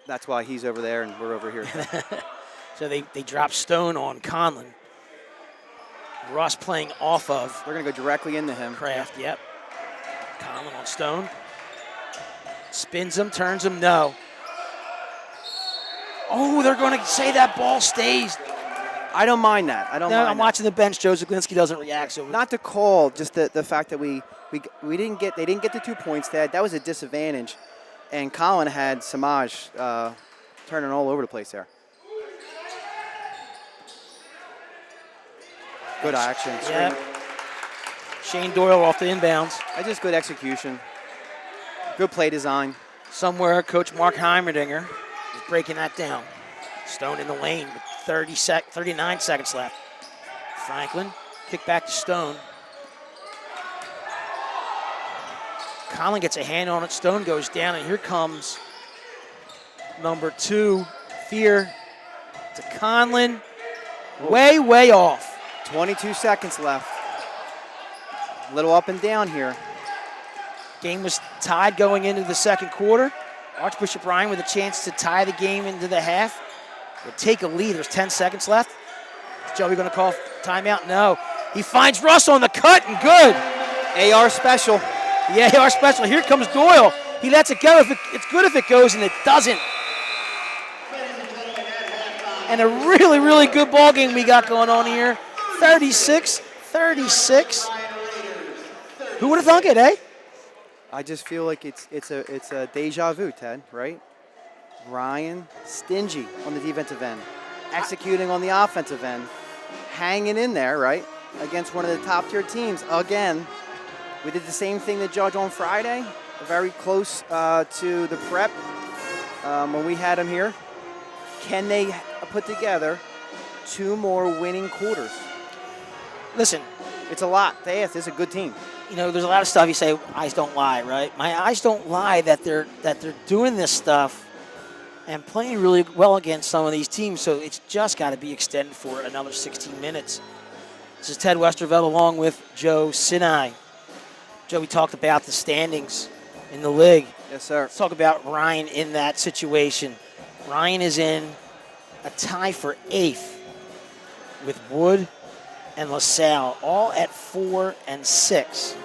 that's why he's over there and we're over here. So they drop Stone on Conlon. Russ playing off of. They're going to go directly into him. Kraft, yep. Conlon on Stone. Spins him, turns him, no. Oh, they're going to say that ball stays. I don't mind that. I don't mind I'm that. watching the bench. Joe Zaglinski doesn't react. So Not the call, just the fact that we didn't get, they didn't get the 2 points. That was a disadvantage. And Colin had Samaj turning all over the place there. Good action. Yep. Shane Doyle off the inbounds. That's just good execution. Good play design. Somewhere, Coach Mark Heimerdinger is breaking that down. Stone in the lane with 39 seconds left. Franklin, kick back to Stone. Conlon gets a hand on it. Stone goes down, and here comes number 2, Thier to Conlon. Way off. 22 seconds left. A little up and down here. Game was tied going into the second quarter. Archbishop Ryan with a chance to tie the game into the half. Would take a lead. There's 10 seconds left. Is Joey going to call timeout? No. He finds Russ on the cut and good. AR special. The AR special. Here comes Doyle. He lets it go. It's good if it goes, and it doesn't. And a really, really good ball game we got going on here. 36-36. Who would have thunk it, eh? I just feel like it's a deja vu, Ted, right? Ryan, stingy on the defensive end, executing on the offensive end, hanging in there, right, against one of the top-tier teams. Again, we did the same thing to Judge on Friday, very close to the prep when we had him here. Can they put together 2 more winning quarters? Listen, it's a lot to ask. This is a good team. You know, there's a lot of stuff you say, eyes don't lie, right? My eyes don't lie that they're doing this stuff and playing really well against some of these teams, so it's just got to be extended for another 16 minutes. This is Ted Westerveld along with Joe Sinai. Joe, we talked about the standings in the league. Yes, sir. Let's talk about Ryan in that situation. Ryan is in a tie for 8th with Wood and LaSalle, all at 4 and 6.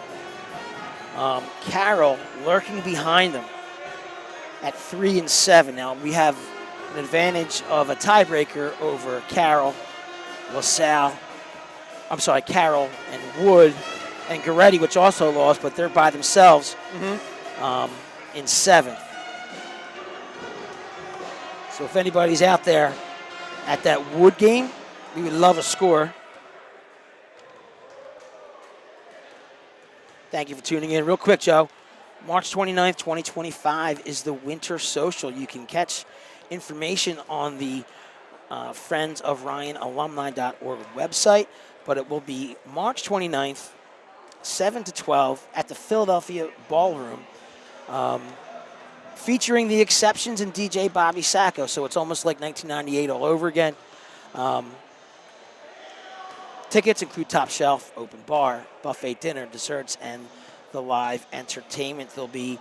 Carroll lurking behind them at 3 and 7. Now we have an advantage of a tiebreaker over Carroll, LaSalle. I'm sorry, Carroll and Wood and Goretti, which also lost, but they're by themselves in 7th. So if anybody's out there at that Wood game, we would love a score. Thank you for tuning in. Real quick, Joe. March 29th, 2025 is the Winter Social. You can catch information on the Friends of Ryan Alumni.org website, but it will be March 29th, 7 to 12 at the Philadelphia Ballroom, featuring the Exceptions and DJ Bobby Sacco. So it's almost like 1998 all over again. Tickets include top shelf, open bar, buffet dinner, desserts, and the live entertainment. There'll be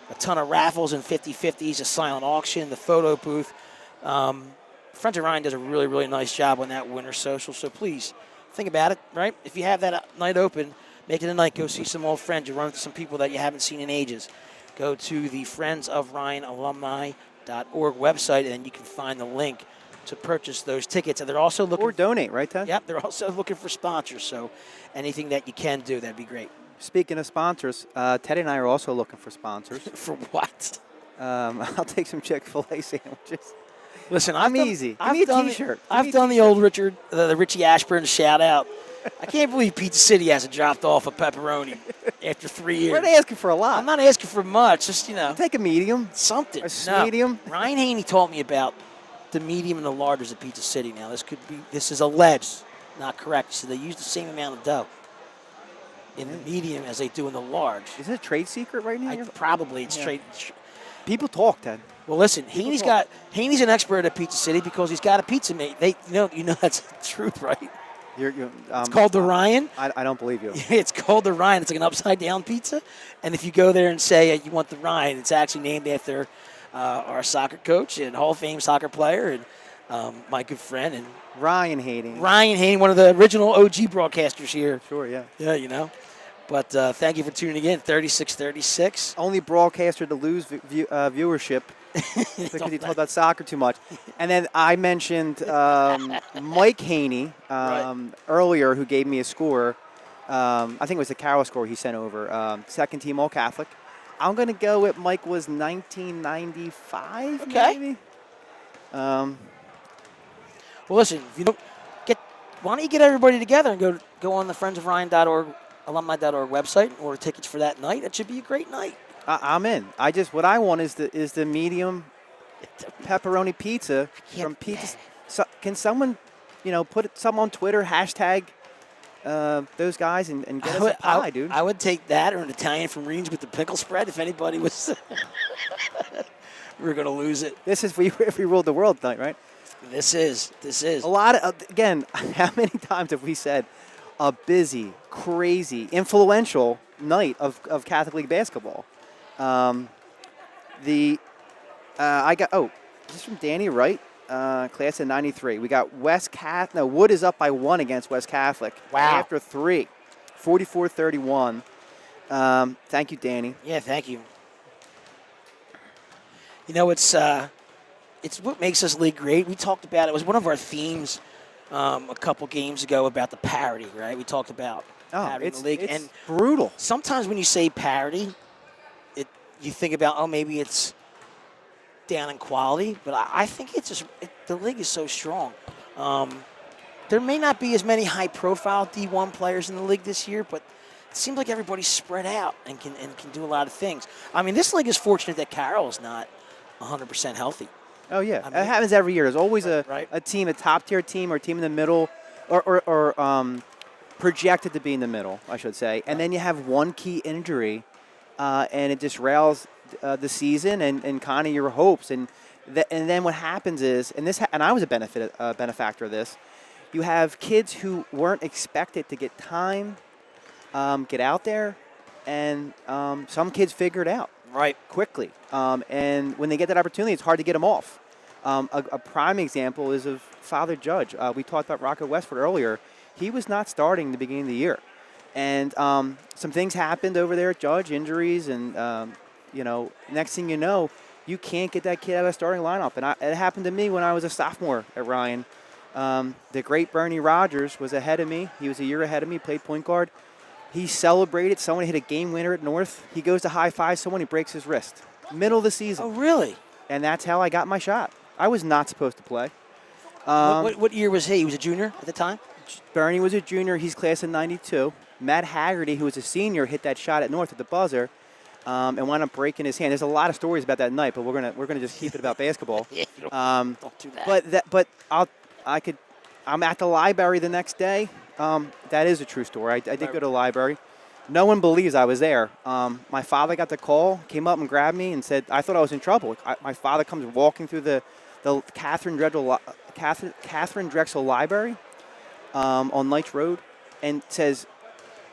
a ton of raffles and 50-50s, a silent auction, the photo booth. Friends of Ryan does a really, really nice job on that Winter Social, so please think about it, right? If you have that night open, make it a night. Go see some old friends. You run into some people that you haven't seen in ages. Go to the Friends of Ryan Alumni.org website, and then you can find the link to purchase those tickets. And they're also looking... Or donate, right, Ted? Yep, they're also looking for sponsors, so anything that you can do, that'd be great. Speaking of sponsors, Ted and I are also looking for sponsors. For what? I'll take some Chick-fil-A sandwiches. Listen, I'm easy. Give me a T-shirt. I've done the old the Richie Ashburn shout out. I can't believe Pizza City hasn't dropped off a pepperoni after 3 years. We're not asking for a lot. I'm not asking for much. Just, you know. I'll take a medium. Something. A medium. Ryan Haney taught me about the medium and the large at Pizza City. Now, this is alleged, not correct. So they use the same amount of dough in the medium as they do in the large. Is it a trade secret right now? Probably. It's trade. People talk, Ted. Well, listen, Haney's an expert at Pizza City because he's got a pizza mate. You know that's the truth, right? It's called the Ryan. I don't believe you. It's called the Ryan. It's like an upside-down pizza. And if you go there and say you want the Ryan, it's actually named after our soccer coach and Hall of Fame soccer player and my good friend. And Ryan Haney. Ryan Haney, one of the original OG broadcasters here. Sure, yeah. Yeah, you know. But thank you for tuning in. 36-36. Only broadcaster to lose viewership because he talked about soccer too much. And then I mentioned Mike Haney earlier, who gave me a score. I think it was the Carroll score he sent over. Second team All-Catholic. I'm going to go with Mike was 1995, maybe. Well, listen, if you don't why don't you get everybody together and go on the friendsofryan.org, alumni.org website and order tickets for that night? It should be a great night. I'm in. What I want is the medium pepperoni pizza from Pizza. So, can someone, put some on Twitter, hashtag those guys and get us a pie, dude? I would take that or an Italian from Reams with the pickle spread if anybody was. We're going to lose it. This is if we ruled the world tonight, right? This is. A lot of, again, how many times have we said a busy, crazy, influential night of Catholic League basketball? This is from Danny Wright. class of 93. We got Wood is up by 1 against West Catholic. Wow. After 3, 44-31. Thank you, Danny. Yeah, thank you. You know, it's what makes this league great. We talked about it was one of our themes a couple games ago about the parity, right? We talked about parity in the league, it's and brutal. sometimes when you say parity, you think about maybe it's down in quality, but I think it's just the league is so strong. There may not be as many high-profile D1 players in the league this year, but it seems like everybody's spread out and can do a lot of things. I mean, this league is fortunate that Carroll is not 100% healthy. Oh, yeah. I mean, it happens every year. There's always right. a team, a top-tier team or a team in the middle or projected to be in the middle, I should say. And then you have one key injury, and it disrails the season and kind of your hopes. And then what happens is, and I was a benefactor of this, you have kids who weren't expected to get time, get out there, and some kids figure it out. Right. Quickly. And when they get that opportunity, it's hard to get them off. A prime example is of Father Judge. We talked about Rocco Westford earlier. He was not starting the beginning of the year. And some things happened over there at Judge, injuries, and, next thing you know, you can't get that kid out of the starting lineup. And it happened to me when I was a sophomore at Ryan. The great Bernie Rogers was ahead of me. He was a year ahead of me, played point guard. He celebrated. Someone hit a game winner at North. He goes to high-five someone. He breaks his wrist. Middle of the season. Oh, really? And that's how I got my shot. I was not supposed to play. What year was he? He was a junior at the time? Bernie was a junior. He's class of 92. Matt Haggerty, who was a senior, hit that shot at North at the buzzer and wound up breaking his hand. There's a lot of stories about that night, but we're gonna just keep it about basketball. Yeah, don't do that. I'm at the library the next day. That is a true story. I did go to the library. No one believes I was there. My father got the call, came up and grabbed me and said, I thought I was in trouble. My father comes walking through the Catherine Drexel Library on Lights Road and says,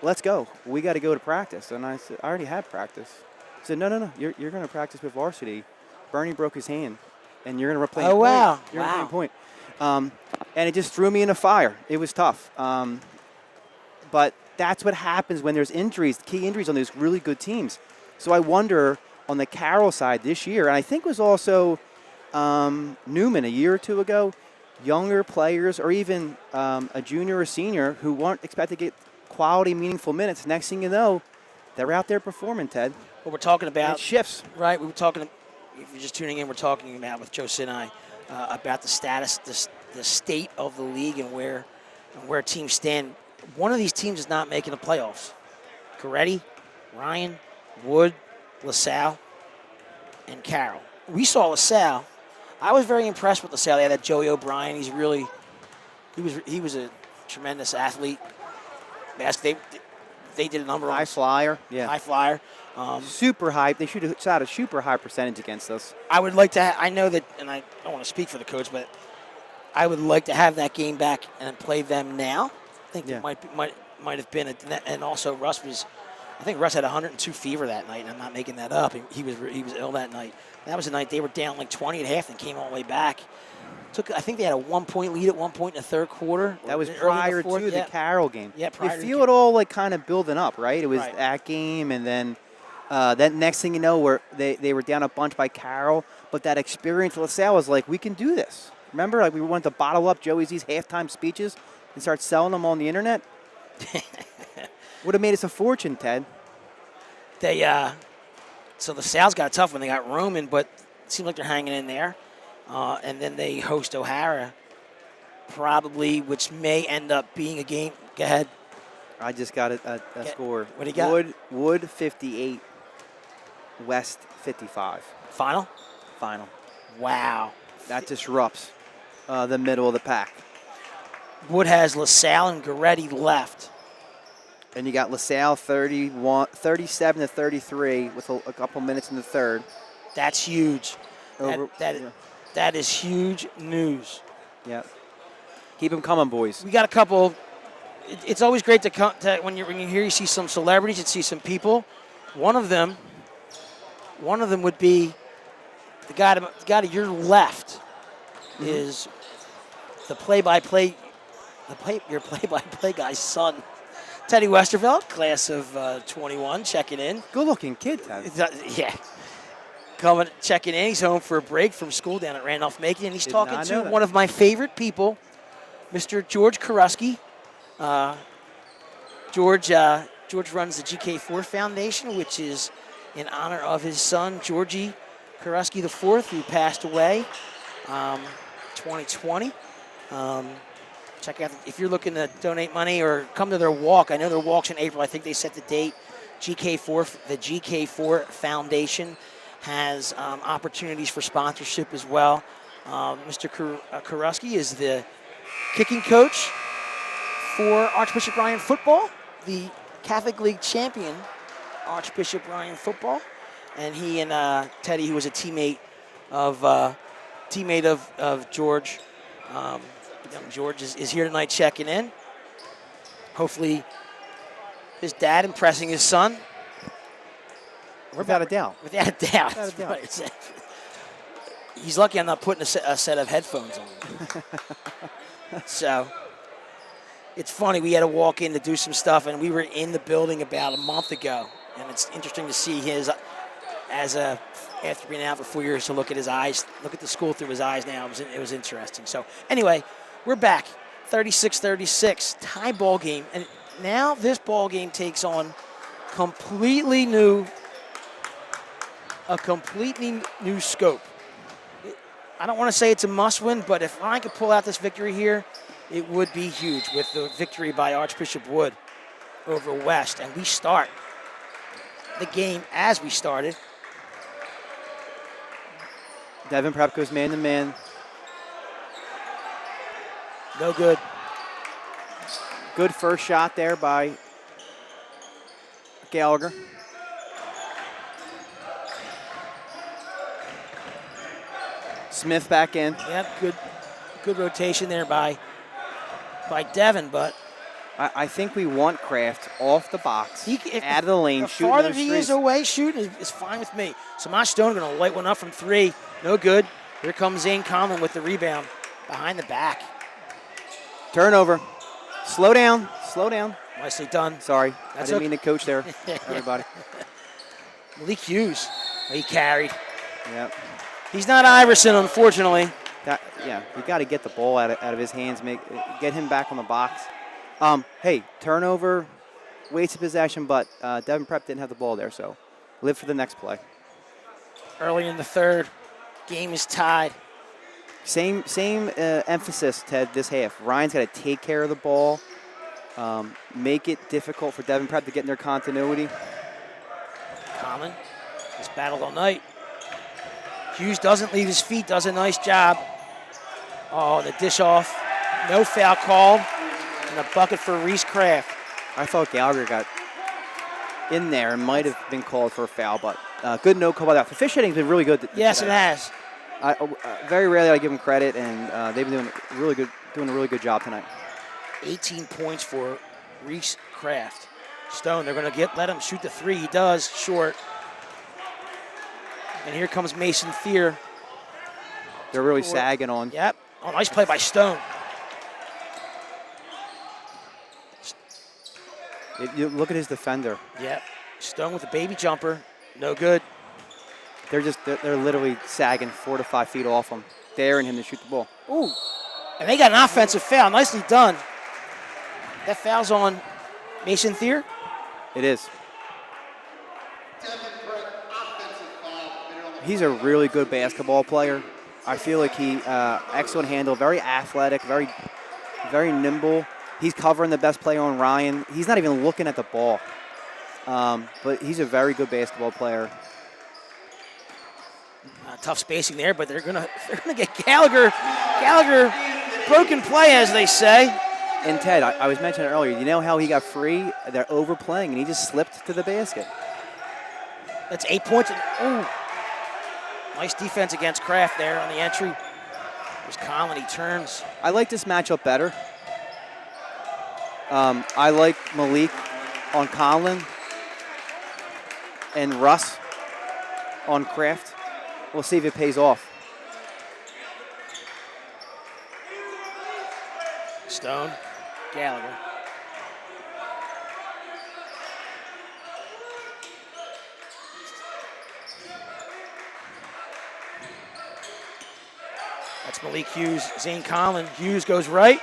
let's go. We got to go to practice. And I said, I already had practice. He said, no. You're going to practice with varsity. Bernie broke his hand, and you're going to play. Oh, wow. You're going to play point. And it just threw me in the fire. It was tough. But that's what happens when there's injuries, key injuries on these really good teams. So I wonder on the Carroll side this year, and I think it was also Newman a year or two ago, younger players or even a junior or senior who weren't expected to get quality, meaningful minutes. Next thing you know, they're out there performing, Ted. What we're talking about. It shifts. Right. We were talking, if you're just tuning in, we're talking about with Joe Sinai about the status, the state of the league and where teams stand. One of these teams is not making the playoffs. Coretti, Ryan, Wood, LaSalle, and Carroll. We saw LaSalle. I was very impressed with LaSalle. They had that Joey O'Brien. He was a tremendous athlete. They did a number on high flyer. Yeah. High flyer. Super high. They should have shot a super high percentage against us. I would like to. I know that, and I don't want to speak for the coach, but I would like to have that game back and play them now. I think it might have been, and also Russ was. I think Russ had 102 fever that night, and I'm not making that up. He was ill that night. That was the night they were down like 20 at half and came all the way back. I think they had a 1-point lead at one point in the third quarter. That was prior to the Carroll game. Yeah, prior. You feel it all like kind of building up, right? It was that game, and then that next thing you know, where they were down a bunch by Carroll, but that experience with LaSalle was like, we can do this. Remember, like we wanted to bottle up Joey Z's halftime speeches and start selling them on the internet. Would have made us a fortune, Ted. So LaSalle's got a tough one. They got Roman, but it seems like they're hanging in there. And then they host O'Hara, probably, which may end up being a game. Go ahead. I just got a score. What do you got? Wood 58, West 55. Final? Final. Wow. That disrupts the middle of the pack. Wood has LaSalle and Goretti left. And you got LaSalle 37 to 33 with a couple minutes in the third. That's huge. That is huge news. Yeah. Keep them coming, boys. We got a couple. It's always great to come when you're here. You see some celebrities. You see some people. One of them would be the guy to your left. is the play-by-play, your play-by-play guy's son, Teddy Westervelt, class of 21, checking in. Good-looking kid, Ted. Yeah. Checking in. He's home for a break from school down at Randolph-Macon, and he's talking to one of my favorite people, Mr. George Karuski. George runs the GK4 Foundation, which is in honor of his son, Georgie Karuski IV, who passed away 2020. Check out, if you're looking to donate money or come to their walk. I know their walk's in April. I think they set the date. The GK4 Foundation has opportunities for sponsorship as well. Mr. Karuski is the kicking coach for Archbishop Ryan football, the Catholic League champion Archbishop Ryan football, and he and Teddy, who was a teammate of George. Young George is here tonight checking in. Hopefully, his dad impressing his son. Without a doubt. Without a doubt. Right. He's lucky I'm not putting a set of headphones on. So, it's funny. We had to walk in to do some stuff, and we were in the building about a month ago. And it's interesting to see his, after being out for 4 years, to look at his eyes, look at the school through his eyes now. It was interesting. So, anyway, we're back. 36-36, tie ball game. And now this ball game takes on a completely new scope. I don't want to say it's a must-win, but if Ryan could pull out this victory here, it would be huge with the victory by Archbishop Wood over West. And we start the game as we started. Devon Prep goes man-to-man. No good. Good first shot there by Gallagher. Smith back in. Yep, good rotation there by Devon, but I think we want Kraft off the box, out of the lane, shooting those farther he threes. is away shooting is fine with me. Samaj Stone going to light one up from three. No good. Here comes Zane Conlon with the rebound behind the back. Turnover. Slow down. Nicely done. Sorry, I didn't mean to coach there, everybody. Malik Hughes, he carried. Yep. He's not Iverson, unfortunately. You got to get the ball out of his hands, get him back on the box. Hey, turnover, wasted possession, but Devon Prep didn't have the ball there, so live for the next play. Early in the third, game is tied. Same emphasis, Ted, this half. Ryan's got to take care of the ball, make it difficult for Devon Prep to get in their continuity. Common has battled all night. Hughes doesn't leave his feet, does a nice job. Oh, the dish off. No foul called. And a bucket for Reese Kraft. I thought Gallagher got in there and might have been called for a foul, but good no call by that. The fish hitting's been really good. Yes, today. it has. Very rarely I give them credit, and they've been doing a really good job tonight. 18 points for Reese Kraft. Stone, they're going to let him shoot the three. He does, short. And here comes Mason Thier. They're really sagging on. Yep. Oh, nice play by Stone. You look at his defender. Yep. Stone with a baby jumper. No good. They're literally sagging 4 to 5 feet off him, daring him to shoot the ball. Ooh. And they got an offensive foul. Nicely done. That foul's on Mason Thier. It is. He's a really good basketball player. I feel like he excellent handle, very athletic, very nimble. He's covering the best player on Ryan. He's not even looking at the ball, but he's a very good basketball player. Tough spacing there, but they're gonna get Gallagher. Gallagher, broken play, as they say. And Ted, I was mentioning earlier, you know how he got free? They're overplaying, and he just slipped to the basket. That's 8 points. Ooh. Nice defense against Kraft there on the entry. There's Conlon, he turns. I like this matchup better. I like Malik on Conlon and Russ on Kraft. We'll see if it pays off. Stone, Gallagher. That's Malik Hughes, Zane Conlon. Hughes goes right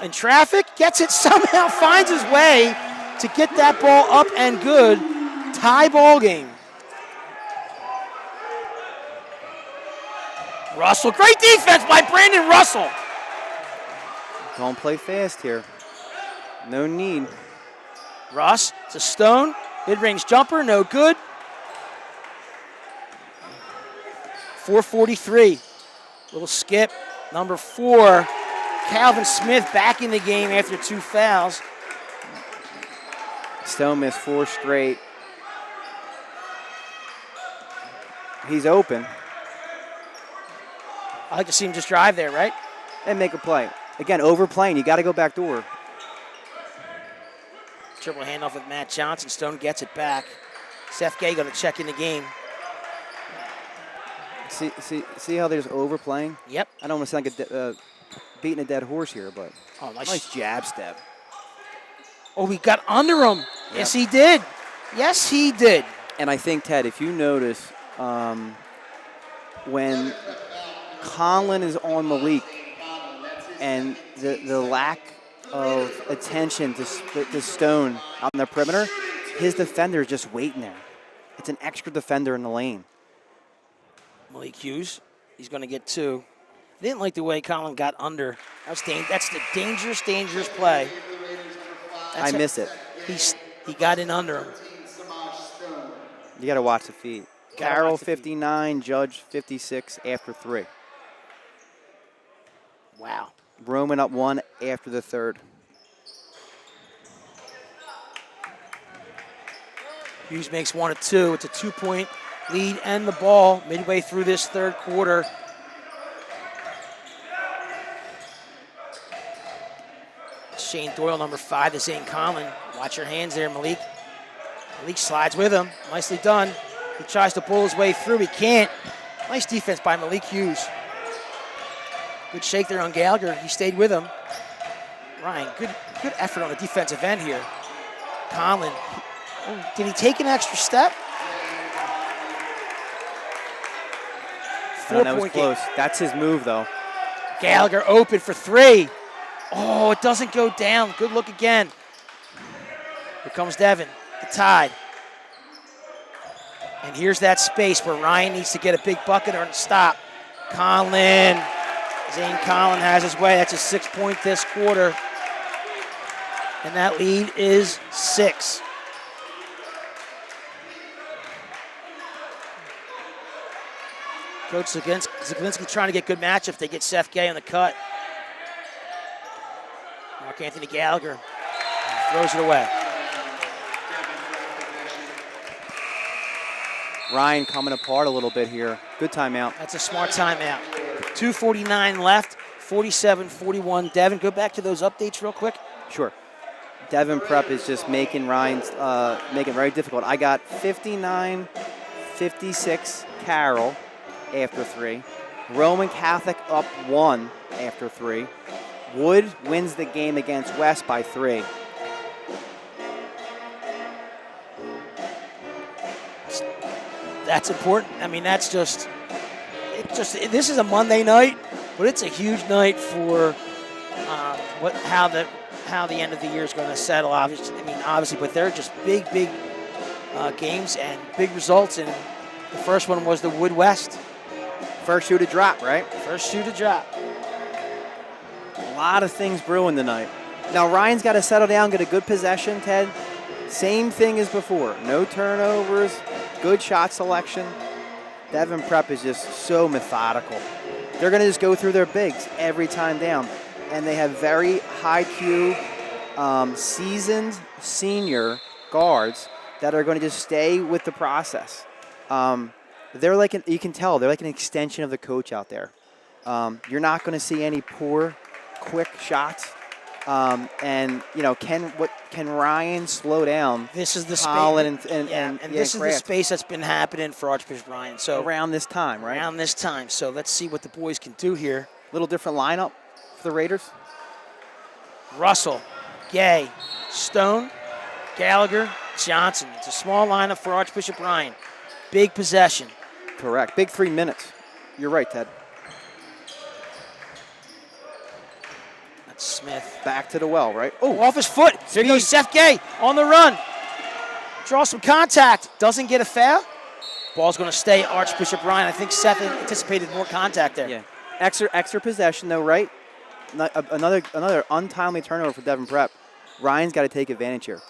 in traffic, gets it somehow, finds his way to get that ball up and good. Tie ball game. Russell, great defense by Brandon Russell. Don't play fast here. No need. Russ to Stone, mid-range jumper, no good. 4:43. Little skip. Number 4, Calvin Smith back in the game after 2 fouls. Stone missed 4 straight. He's open. I like to see him just drive there, right? And make a play. Again, overplaying. You got to go back door. Triple handoff with Matt Johnson. Stone gets it back. Seth Gay going to check in the game. See how they're just overplaying? Yep. I don't want to sound like beating a dead horse here, but nice jab step. Oh, he got under him. Yep. Yes, he did. Yes, he did. And I think, Ted, if you notice, when Conlon is on Malik and the lack of attention to Stone on the perimeter, his defender is just waiting there. It's an extra defender in the lane. Malik Hughes, he's going to get 2. Didn't like the way Conlon got under. That's the dangerous play. I miss it. He got in under him. You got to watch the feet. Carroll 59, Judge 56 after 3. Wow. Roman up 1 after the 3rd. Hughes makes 1 of 2. It's a 2-point lead and the ball midway through this 3rd quarter. Shane Doyle, number 5, to Zane Conlon. Watch your hands there, Malik. Malik slides with him. Nicely done. He tries to pull his way through. He can't. Nice defense by Malik Hughes. Good shake there on Gallagher. He stayed with him. Ryan, good effort on the defensive end here. Conlon. Oh, did he take an extra step? That was close. That's his move, though. Gallagher open for 3. Oh, it doesn't go down. Good look again. Here comes Devon, the Tide. And here's that space where Ryan needs to get a big bucket or stop. Conlon. Zane Conlon has his way. That's a 6-point this quarter. And that lead is 6. Coach Zaglinski trying to get good matchups. They get Seth Gay on the cut. Mark Anthony Gallagher throws it away. Ryan coming apart a little bit here. Good timeout. That's a smart timeout. 2:49 left, 47-41. Devon, go back to those updates real quick. Sure. Devon Prep is just making Ryan's making it very difficult. I got 59-56 Carroll after 3. Roman Catholic up 1 after 3. Wood wins the game against West by 3. That's important. I mean, this is a Monday night, but it's a huge night for how the end of the year is going to settle. Obviously, but they're just big games and big results. And the first one was the Wood West. First shoe to drop, right? First shoe to drop. A lot of things brewing tonight. Now Ryan's got to settle down, get a good possession, Ted. Same thing as before. No turnovers, good shot selection. Devon Prep is just so methodical. They're going to just go through their bigs every time down. And they have very high Q, seasoned senior guards that are going to just stay with the process. They're like you can tell they're like an extension of the coach out there. You're not going to see any poor, quick shots. And can Ryan slow down? This is the space. This is the space that's been happening for Archbishop Ryan. So around this time, right? Around this time. So let's see what the boys can do here. Little different lineup for the Raiders. Russell, Gay, Stone, Gallagher, Johnson. It's a small lineup for Archbishop Ryan. Big possession. Correct. Big 3 minutes. You're right, Ted. That's Smith. Back to the well, right? Oh, off his foot. Here goes Seth Gay on the run. Draw some contact. Doesn't get a foul. Ball's going to stay Archbishop Ryan. I think Seth anticipated more contact there. Yeah. Extra possession, though, right? Another untimely turnover for Devon Prep. Ryan's got to take advantage here.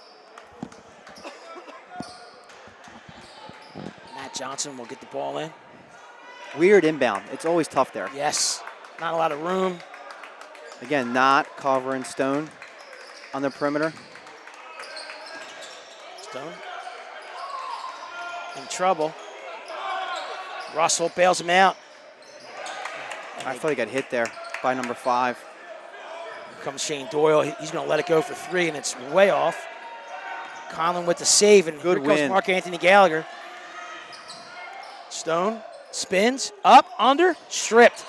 Matt Johnson will get the ball in. Weird inbound. It's always tough there. Yes. Not a lot of room. Again, not covering Stone on the perimeter. Stone in trouble. Russell bails him out. I thought he got hit there by number 5. Here comes Shane Doyle. He's going to let it go for 3, and it's way off. Conlon with the save, and Good here comes win. Mark Anthony Gallagher. Stone spins, up, under, stripped.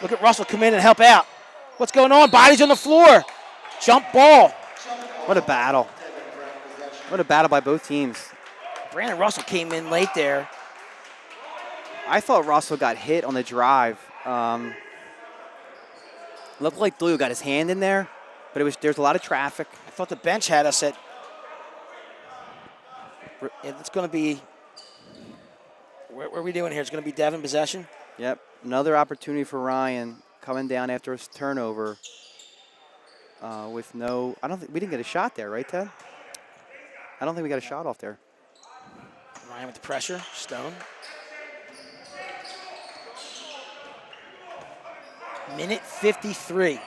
Look at Russell come in and help out. What's going on? Bodies on the floor. Jump ball. What a battle. What a battle by both teams. Brandon Russell came in late there. I thought Russell got hit on the drive. Looked like Doyle got his hand in there, but there's a lot of traffic. I thought the bench had us at. It's going to be. What are we doing here? It's going to be Devon possession. Yep, another opportunity for Ryan coming down after his turnover. With no, I don't think we didn't get a shot there, right, Ted? I don't think we got a shot off there. Ryan with the pressure. Stone. Minute 53.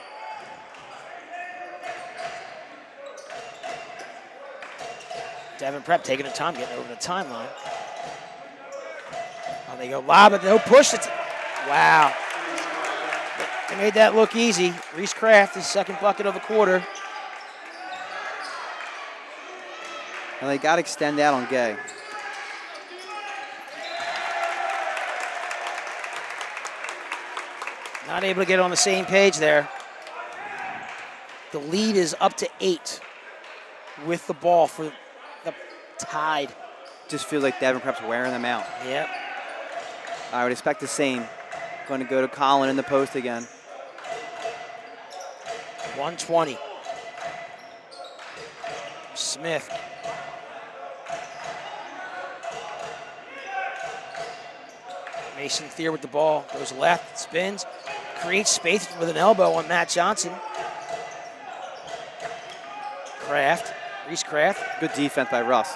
Devon Prep taking their time, getting over the timeline. Oh, they go lob, but no push. Wow. They made that look easy. Reese Kraft, his second bucket of the quarter. And they got to extend out on Gay. Not able to get on the same page there. The lead is up to 8 with the ball for the Tide. Just feels like Devon Prep's wearing them out. Yep. I would expect the same. Going to go to Colin in the post again. 120. Smith. Mason Thier with the ball. Goes left, spins, creates space with an elbow on Matt Johnson. Kraft, Reese Kraft. Good defense by Russ.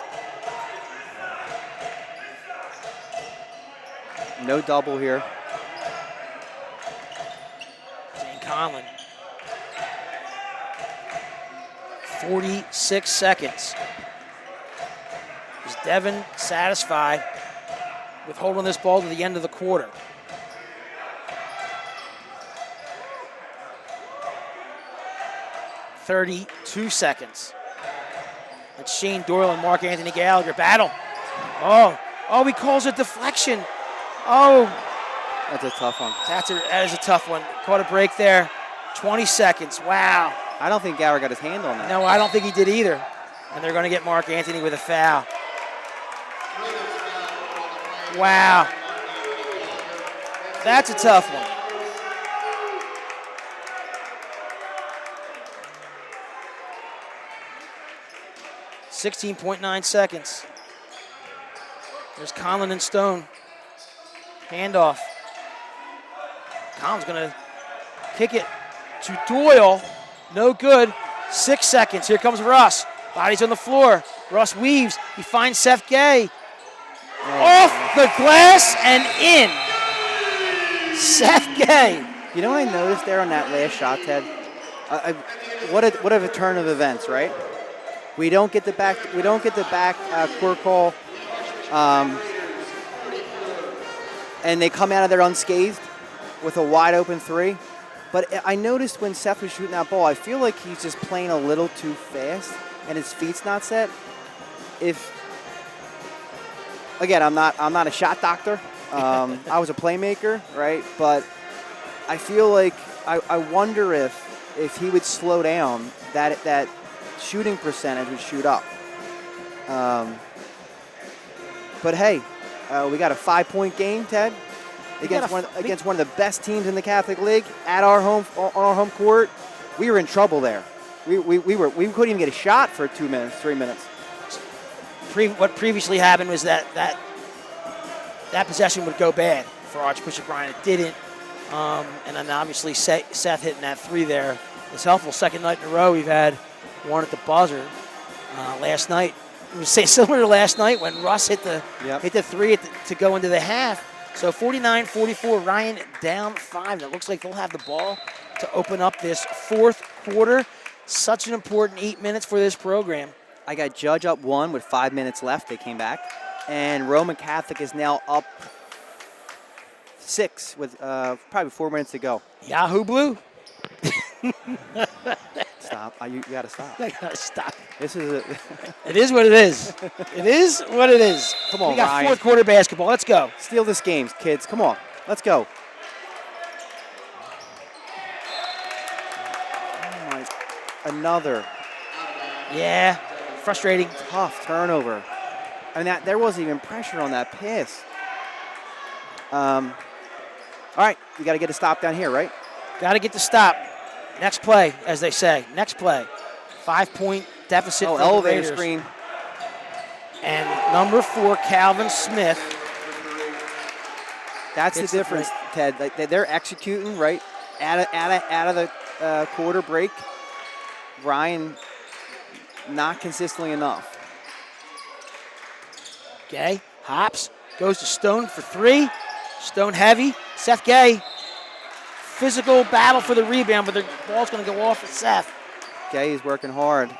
No double here. Zane Conlon. 46 seconds. Is Devon satisfied with holding this ball to the end of the quarter? "32 seconds. That's Shane Doyle and Mark Anthony Gallagher battle. Oh, he calls it deflection. Oh, That's a tough one. that is a tough one. Caught a break there. 20 seconds. Wow. I don't think Gower got his hand on that. No, I don't think he did either. And they're going to get Mark Anthony with a foul. Wow. That's a tough one. .9 seconds. There's Conlon and Stone. Handoff. Conlon's going to kick it to Doyle. No good. 6 seconds. Here comes Russ. Body's on the floor. Russ weaves. He finds Seth Gay. Off the glass and in. Seth Gay. You know what I noticed there on that last shot, Ted? What a turn of events, right? We don't get the back. Court call, and they come out of there unscathed with a wide open 3. But I noticed when Seth was shooting that ball, I feel like he's just playing a little too fast, and his feet's not set. Again, I'm not a shot doctor. I was a playmaker, right? But I feel like I wonder if if he would slow down, that shooting percentage would shoot up. But hey, we got a 5-point game, Ted, against one of the best teams in the Catholic League at our home on our home court. We were in trouble there. We couldn't even get a shot for 2 minutes, 3 minutes. What previously happened was that possession would go bad for Archbishop Ryan. It didn't. And then obviously Seth hitting that 3 there is helpful. Second night in a row we've had one at the buzzer. Last night, it was similar to last night when Russ hit the 3 to go into the half. So 49-44, Ryan down 5. And it looks like they'll have the ball to open up this fourth quarter. Such an important 8 minutes for this program. I got Judge up 1 with 5 minutes left. They came back. And Roman Catholic is now up 6 with probably 4 minutes to go. Yahoo Blue. Stop. You got to stop. I got to stop. This is It is what it is. It is what it is. Come on, we got Ryan. fourth quarter basketball. Let's go. Steal this game, kids. Come on. Let's go. Oh my. Another. Yeah. Frustrating. Tough turnover. I mean, there wasn't even pressure on that pass. All right, you got to get a stop down here, right? Got to get the stop. Next play, as they say. Next play. 5-point deficit for the elevator Raiders. screen. And number 4, Calvin Smith. That's the difference, Ted. Like they're executing right out of the quarter break. Ryan not consistently enough. Gay hops, goes to Stone for 3. Stone heavy. Seth Gay. Physical battle for the rebound, but the ball's going to go off at Seth. Gay is working hard.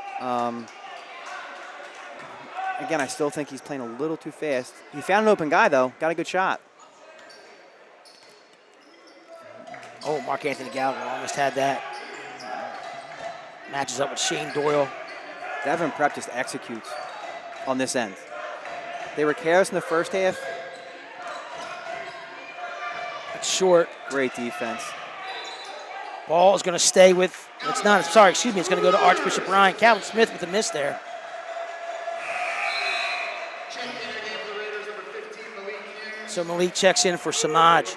Again, I still think he's playing a little too fast. He found an open guy, though. Got a good shot. Oh, Mark Anthony Gallagher almost had that. Matches up with Shane Doyle. Devon Prep just executes on this end. They were careless in the first half. It's short. Great defense. Ball is going to stay with, it's going to go to Archbishop Ryan. Calvin Smith with a miss there. So Malik checks in for Samaj.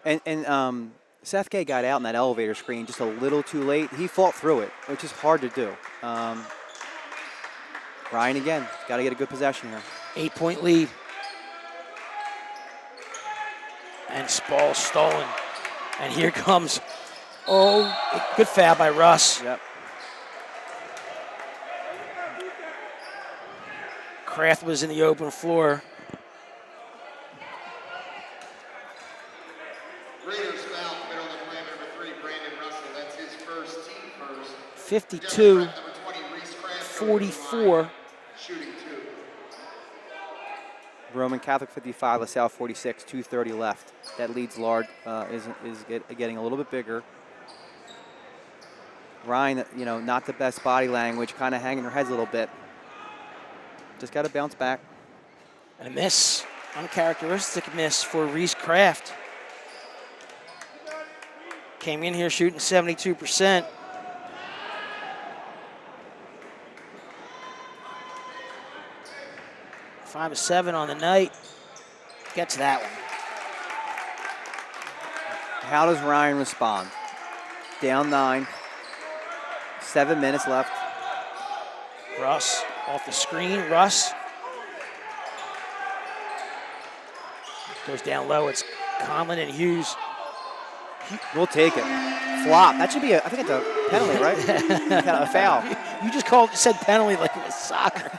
And Seth Gay got out in that elevator screen just a little too late. He fought through it, which is hard to do. Ryan again, got to get a good possession here. 8-point lead. And ball stolen. And here comes, good foul by Russ. Yep. Kraft was in the open floor. Raiders foul committed on the play number 3, Brandon Russell. That's his first, team first. 52-44. Shooting 2. Roman Catholic 55, LaSalle 46, 2:30 left. That lead's large, is getting a little bit bigger. Ryan, not the best body language, kind of hanging their heads a little bit. Just got to bounce back. And a miss, uncharacteristic miss for Reese Kraft. Came in here shooting 72%. Five of 7 on the night. Gets that one. How does Ryan respond? Down 9, 7 minutes left. Russ off the screen. Russ goes down low. It's Conlon and Hughes. We'll take it. Flop. That should be I think it's a penalty, right? A foul. You just said penalty like it was soccer.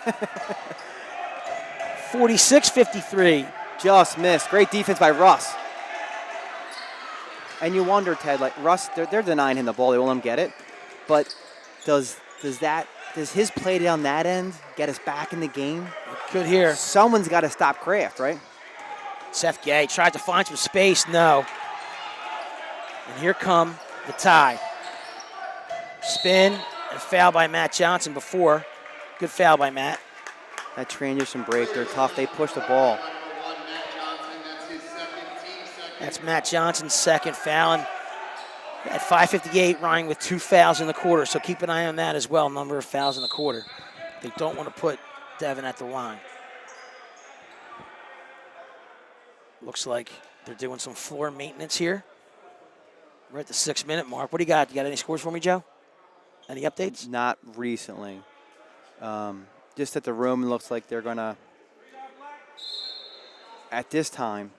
46-53. Just missed. Great defense by Russ. And you wonder, Ted, like Russ, they're denying him the ball. They won't let him get it. But does his play down that end get us back in the game? Good here. Someone's got to stop Kraft, right? Seth Gay tried to find some space. No. And here come the tie. Spin and foul by Matt Johnson before. Good foul by Matt. That transition break, they're tough. They push the ball. That's Matt Johnson's second foul. And at 5:58, Ryan with 2 fouls in the quarter. So keep an eye on that as well, number of fouls in the quarter. They don't want to put Devon at the line. Looks like they're doing some floor maintenance here. We're at the 6-minute mark. What do you got? You got any scores for me, Joe? Any updates? Not recently. Just that the Roman looks like they're going to, at this time,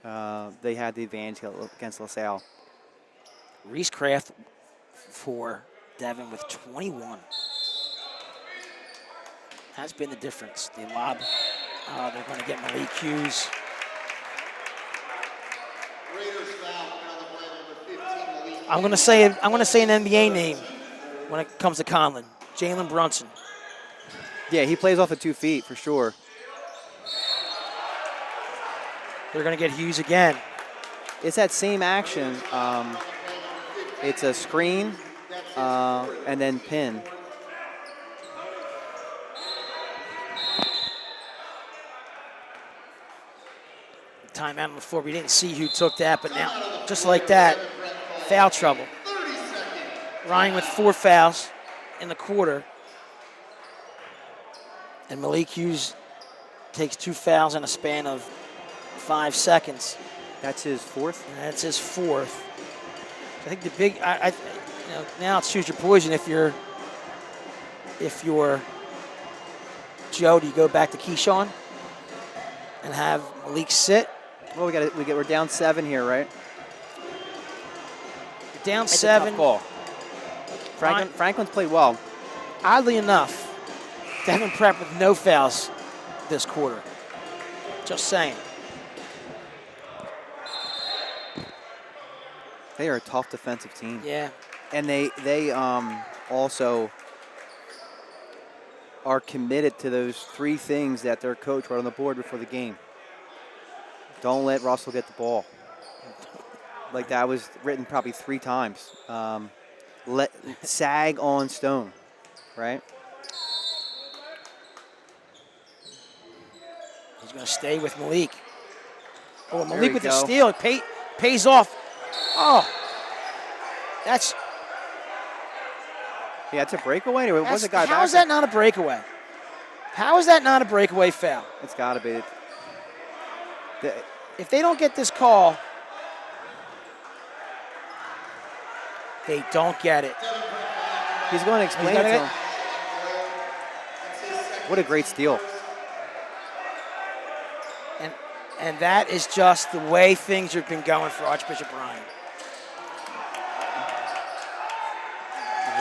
they had the advantage against LaSalle. Reese Kraft for Devon with 21. Has been the difference. The lob, they're going to get Malik Hughes. I'm going to say an NBA name when it comes to Conlon. Jalen Brunson. Yeah, he plays off of 2 feet for sure. They're going to get Hughes again. It's that same action. It's a screen and then pin. Timeout on the floor. We didn't see who took that, but now, just like that, foul trouble. Ryan with 4 fouls in the quarter. And Malik Hughes takes 2 fouls in a span of 5 seconds. That's his 4th? That's his 4th. I think the big, now it's choose your poison. If you're Joe, do you go back to Keyshawn and have Malik sit? Well, we're down 7 here, right? You're down It's 7. a tough call. Franklin's played well. Oddly enough, Devon Prep with no fouls this quarter. Just saying. They are a tough defensive team. Yeah. And they also are committed to those 3 things that their coach wrote on the board before the game. Don't let Russell get the ball. Like that was written probably 3 times. Let sag on Stone, right? He's going to stay with Malik. Oh, There Malik we with the go. steal. It pays off. Oh, that's Yeah, it's a breakaway. It was a guy how back is that not a breakaway? How is that not a breakaway foul? It's got to be. If they don't get this call, they don't get it. He's going to explain it to him. What a great steal. And that is just the way things have been going for Archbishop Ryan.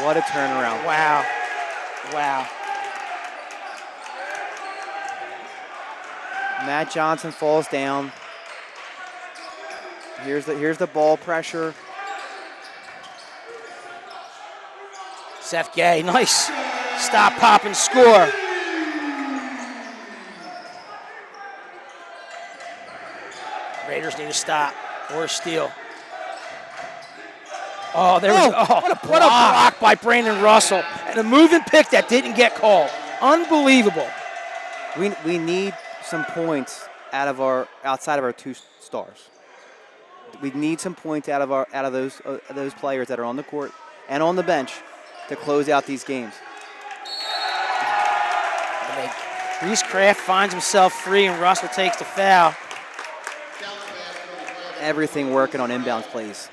What a turnaround. Wow. Wow. Matt Johnson falls down. Here's the ball pressure. Seth Gay, nice. Stop, pop, and score. Raiders need to stop or steal. Oh, there was what a block by Brandon Russell. And a move and pick that didn't get called. Unbelievable. We need some points outside of our 2 stars. We need some points out of those players that are on the court and on the bench to close out these games. Reese Kraft finds himself free and Russell takes the foul. Everything working on inbounds plays.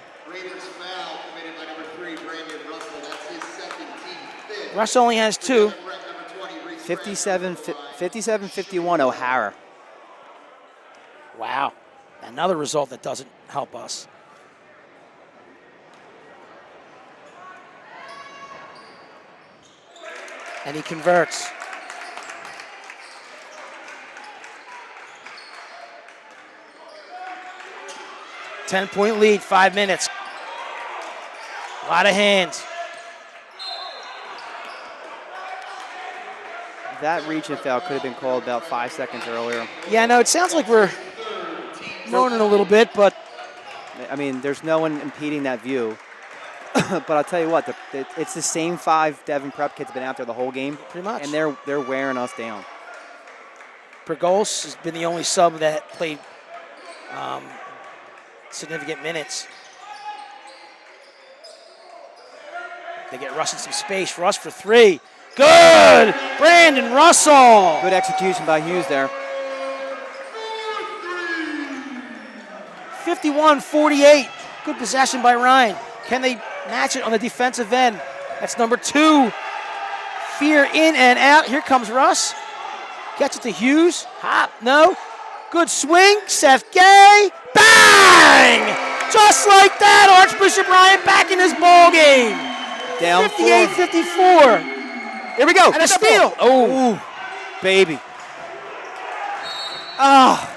Russ only has 2. 57-51 O'Hara. Wow. Another result that doesn't help us. And he converts. Ten-point lead, 5 minutes. A lot of hands. That reach and foul could have been called about 5 seconds earlier. Yeah, no, it sounds like we're moaning a little bit, but I mean, there's no one impeding that view. But I'll tell you what, it's the same 5 Devon Prep kids been out there the whole game. Pretty much. And they're wearing us down. Pregos has been the only sub that played significant minutes. They get Russ in some space. Russ for three. Good! Brandon Russell! Good execution by Hughes there. 51-48. Good possession by Ryan. Can they match it on the defensive end? That's number 2. Fear in and out. Here comes Russ. Gets it to Hughes. Hop, no. Good swing. Seth Gay. Bang! Just like that, Archbishop Ryan back in this ball game. Down 58-54. Here we go. And a steal. Oh, ooh, baby. Ah.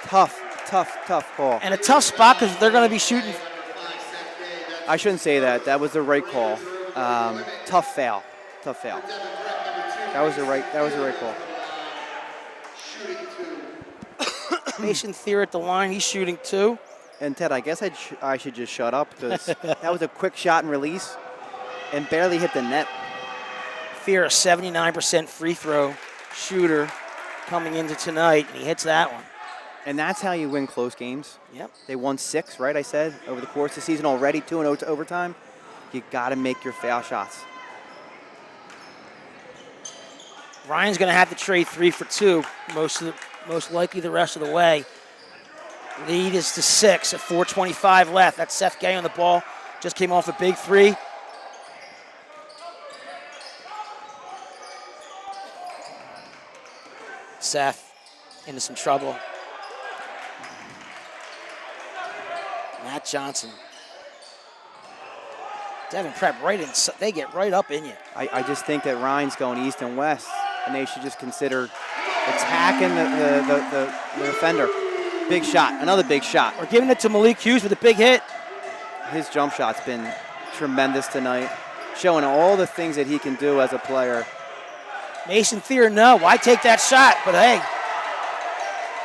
Tough call. and a tough spot because they're going to be shooting. I shouldn't say that. That was the right call. Tough foul. That was the right call. Mason Thier at the line. He's shooting 2. And Ted, I guess I should just shut up because that was a quick shot and release and barely hit the net. Thier, a 79% free throw shooter coming into tonight, and he hits that one. And that's how you win close games. Yep. They won 6, right? I said over the course of the season already, 2-0 to overtime. You got to make your foul shots. Ryan's going to have to trade 3 for 2, most likely the rest of the way. Lead is to 6 at 4:25 left. That's Seth Gay on the ball. Just came off a big 3. Seth into some trouble. Matt Johnson. Devon Prep right in. They get right up in you. I just think that Ryan's going east and west, and they should just consider attacking the defender. Big shot, another big shot. We're giving it to Malik Hughes with a big hit. His jump shot's been tremendous tonight, showing all the things that he can do as a player. Mason Thier, no. Why take that shot? But hey,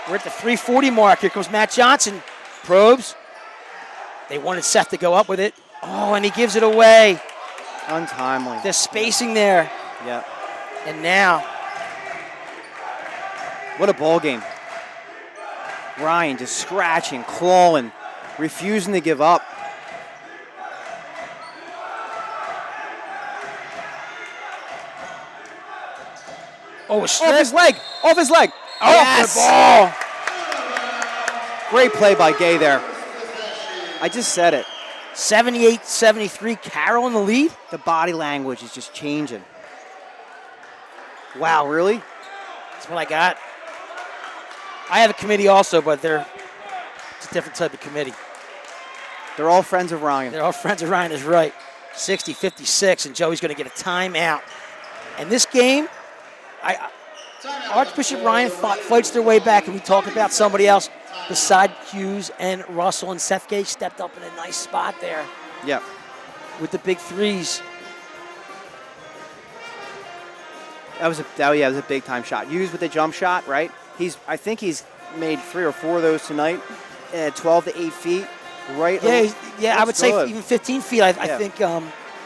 we're at the 3:40 mark. Here comes Matt Johnson. Probes. They wanted Seth to go up with it. Oh, and he gives it away. Untimely. The spacing there. Yep. And now. What a ball game. Ryan just scratching, clawing, refusing to give up. Oh, a Off strip. his leg. Oh, yes. the ball. Great play by Gay there. I just said it. 78-73, Carroll in the lead. The body language is just changing. Wow, really? That's what I got. I have a committee also, but it's a different type of committee. They're all friends of Ryan. They're all friends of Ryan is right. 60-56, and Joey's going to get a timeout. And this game, Archbishop Ryan fights their way back, and we talk about somebody else beside Hughes and Russell, and Seth Gay stepped up in a nice spot there. Yep. With the big threes. That was a big time shot. Hughes with the jump shot, right? I think he's made 3 or 4 of those tonight at 12 to 8 feet. Right. Yeah, I would say even 15 feet. I think.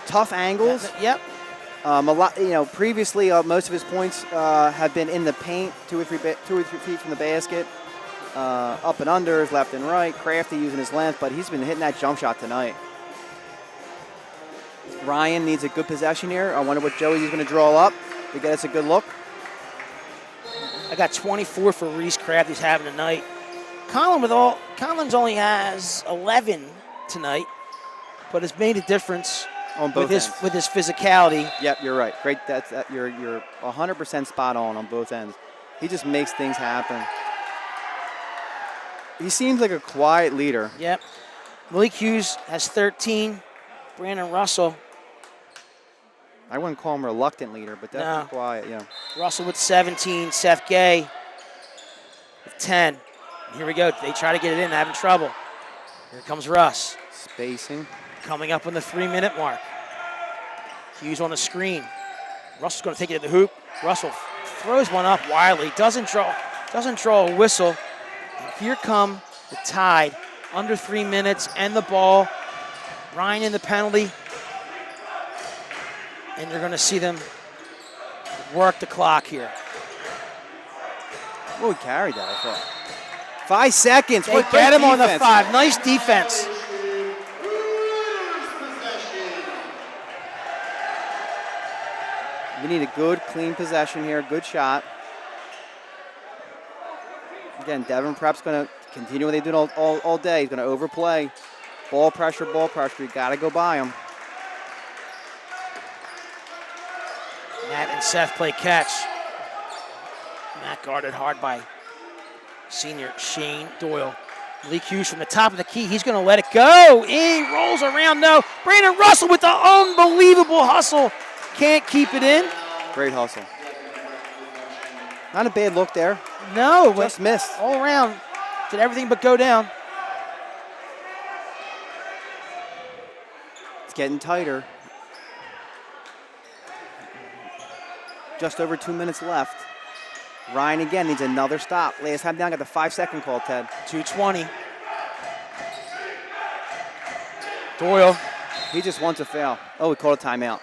Tough angles. Yep. A lot. Previously, most of his points have been in the paint, 2 or 3 feet from the basket, up and unders, left and right. Crafty using his length, but he's been hitting that jump shot tonight. Ryan needs a good possession here. I wonder what Joey's going to draw up to get us a good look. I got 24 for Reese Kraft. He's having a night. Collins only has 11 tonight, but has made a difference on both ends with his physicality. Yep, you're right. Great. You're 100% spot on both ends. He just makes things happen. He seems like a quiet leader. Yep. Malik Hughes has 13. Brandon Russell. I wouldn't call him a reluctant leader, but definitely quiet, yeah. Russell with 17. Seth Gay with 10. And here we go. They try to get it in, having trouble. Here comes Russ. Spacing. Coming up on the 3-minute mark. Hughes on the screen. Russell's going to take it to the hoop. Russell throws one up wildly. Doesn't draw a whistle. And here come the Tide. Under 3 minutes and the ball. Ryan in the penalty. And you're going to see them work the clock here. Well, we carried that, I thought. 5 seconds. They What get great him on the defense. 5. Nice defense. We need a good, clean possession here. Good shot. Again, Devon Prep's going to continue what they do all day. He's going to overplay. Ball pressure, ball pressure. You got to go by him. Matt and Seth play catch. Matt guarded hard by senior Shane Doyle. Malik Hughes from the top of the key. He's going to let it go. He rolls around. No. Brandon Russell with the unbelievable hustle. Can't keep it in. Great hustle. Not a bad look there. No. Just missed. All around. Did everything but go down. It's getting tighter. Just over 2 minutes left. Ryan again needs another stop. Last time down got the 5-second call, Ted. 2:20. Doyle. He just wants a foul. Oh, he called a timeout.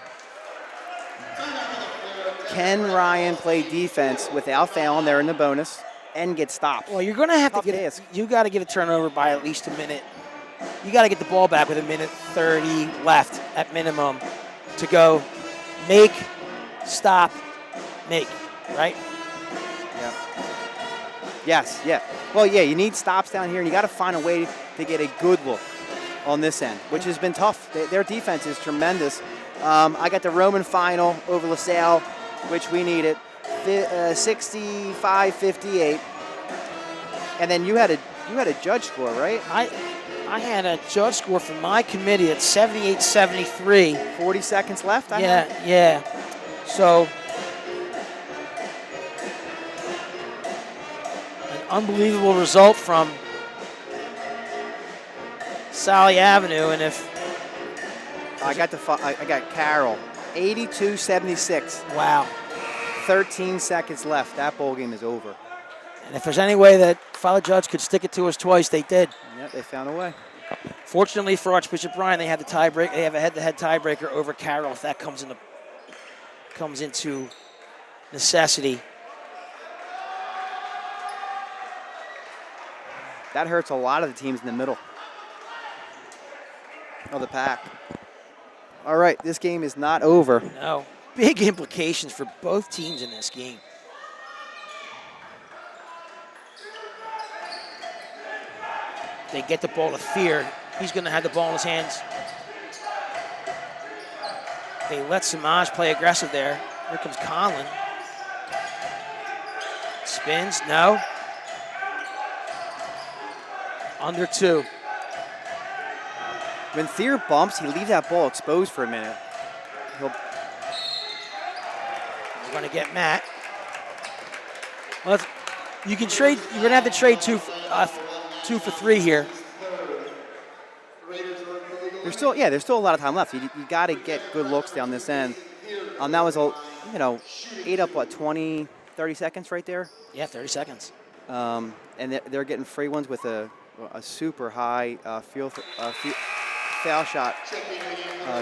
Can Ryan play defense without fouling there in the bonus and get stopped? Well, you're going to have to Tough get task. you got to get a turnover by at least a minute. You got to get the ball back with 1:30 left at minimum to go make, stop, make, right? Yeah. Yes, yeah. Well, yeah, you need stops down here, and you got to find a way to get a good look on this end, which has been tough. Their defense is tremendous. I got the Roman final over LaSalle, which we needed, 65-58. And then you had a judge score, right? I had a judge score from my committee at 78-73. 40 seconds left, I Yeah, think? yeah. So an unbelievable result from Sally Avenue, and if I got Carroll, 82-76. wow. 13 seconds left. That bowl game is over. And if there's any way that Father Judge could stick it to us twice, they did. Yep, they found a way. Fortunately for Archbishop Bryan, they had the tiebreak. They have a head-to-head tiebreaker over Carroll if that comes into necessity. That hurts a lot of the teams in the middle of the pack. All right, this game is not over. No, big implications for both teams in this game. They get the ball to Fear. He's going to have the ball in his hands. They let Samaj play aggressive there. Here comes Conlon. Spins, no. Under 2. When Thier bumps, he leaves that ball exposed for a minute. We're going to get Matt. Well, you can trade. You're going to have to trade 2 for 3 here. There's still a lot of time left. You got to get good looks down this end. That was ate up 20, 30 seconds right there. Yeah, 30 seconds. And they're getting free ones with a super high foul shot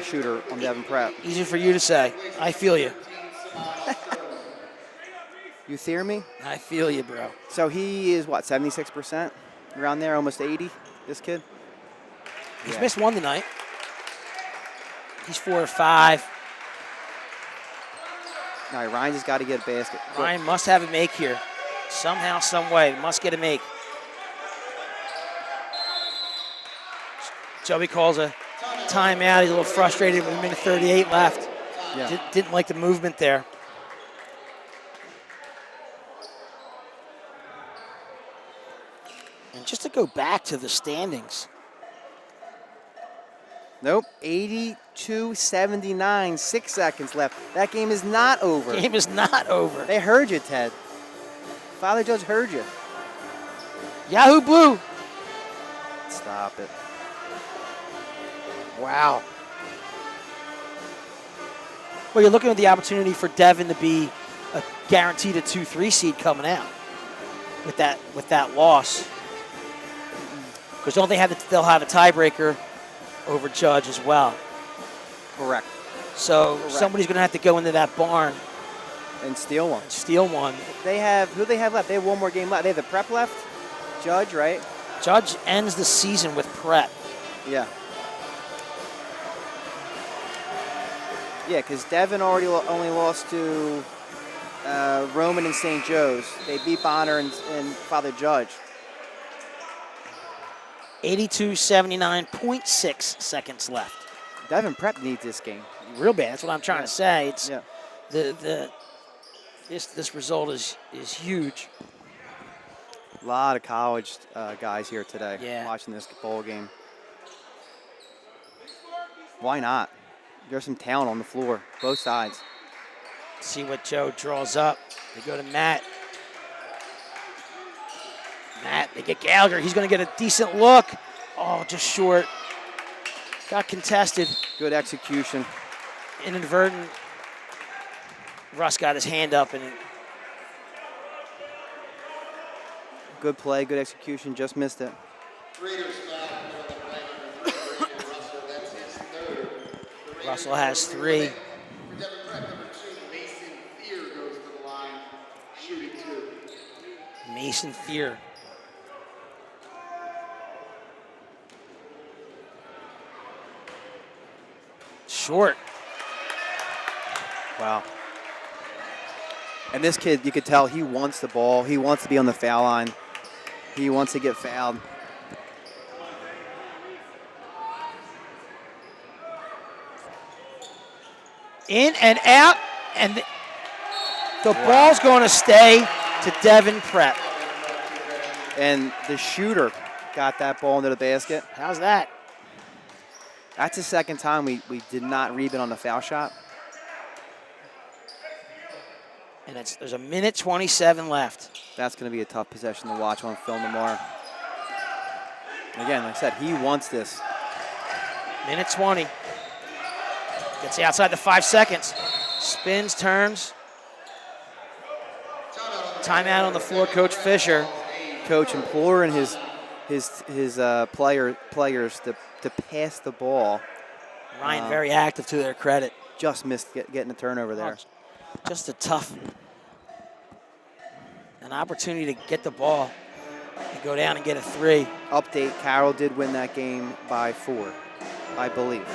shooter on Devon Prep. Easy for you to say. I feel you. You hear me? I feel you, bro. So he is 76%, around there, almost 80. This kid. He's missed one tonight. He's 4 or 5. All right, Ryan just got to get a basket. Ryan must have a make here. Somehow, some way, must get a make. Joey calls a timeout. He's a little frustrated with 1:38 left. Yeah. Didn't like the movement there. And just to go back to the standings. Nope, 82-79, 6 seconds left. That game is not over. Game is not over. They heard you, Ted. Father Judge heard you. Yahoo Blue. Stop it. Wow. Well, you're looking at the opportunity for Devon to be guaranteed a 2-3 seed coming out with that loss. Because don't they they'll have a tiebreaker over Judge as well. Correct. So somebody's going to have to go into that barn and steal one. Steal one. Who they have left? They have one more game left. They have the Prep left, Judge, right? Judge ends the season with Prep. Yeah. Yeah, because Devon already only lost to Roman and St. Joe's. They beat Bonner and Father Judge. 82-79, 0.6 seconds left. Devon Prep needs this game. Real bad. That's what I'm trying to say. It's Yeah. This result is huge. A lot of college guys here today watching this bowl game. Why not? There's some talent on the floor, both sides. See what Joe draws up. They go to Matt. They get Gallagher. He's going to get a decent look. Oh, just short. Got contested. Good execution. Inadvertent. Russ got his hand up and good play, good execution, just missed it. Russell has 3. Mason Thier. Short. Wow. And this kid, you could tell he wants the ball. He wants to be on the foul line. He wants to get fouled. In and out, and the ball's going to stay to Devon Prep. And the shooter got that ball into the basket. How's that? That's the second time we did not rebound on the foul shot. And there's a minute 27 left. That's going to be a tough possession to watch on film tomorrow. Again, like I said, he wants this. Minute 20. Gets outside the 5 seconds. Spins, turns. Timeout on the floor, Coach Fisher. Coach imploring his players to pass the ball. Ryan very active to their credit. Just missed getting a turnover there. Just an opportunity to get the ball and go down and get a 3. Update, Carroll did win that game by 4, I believe.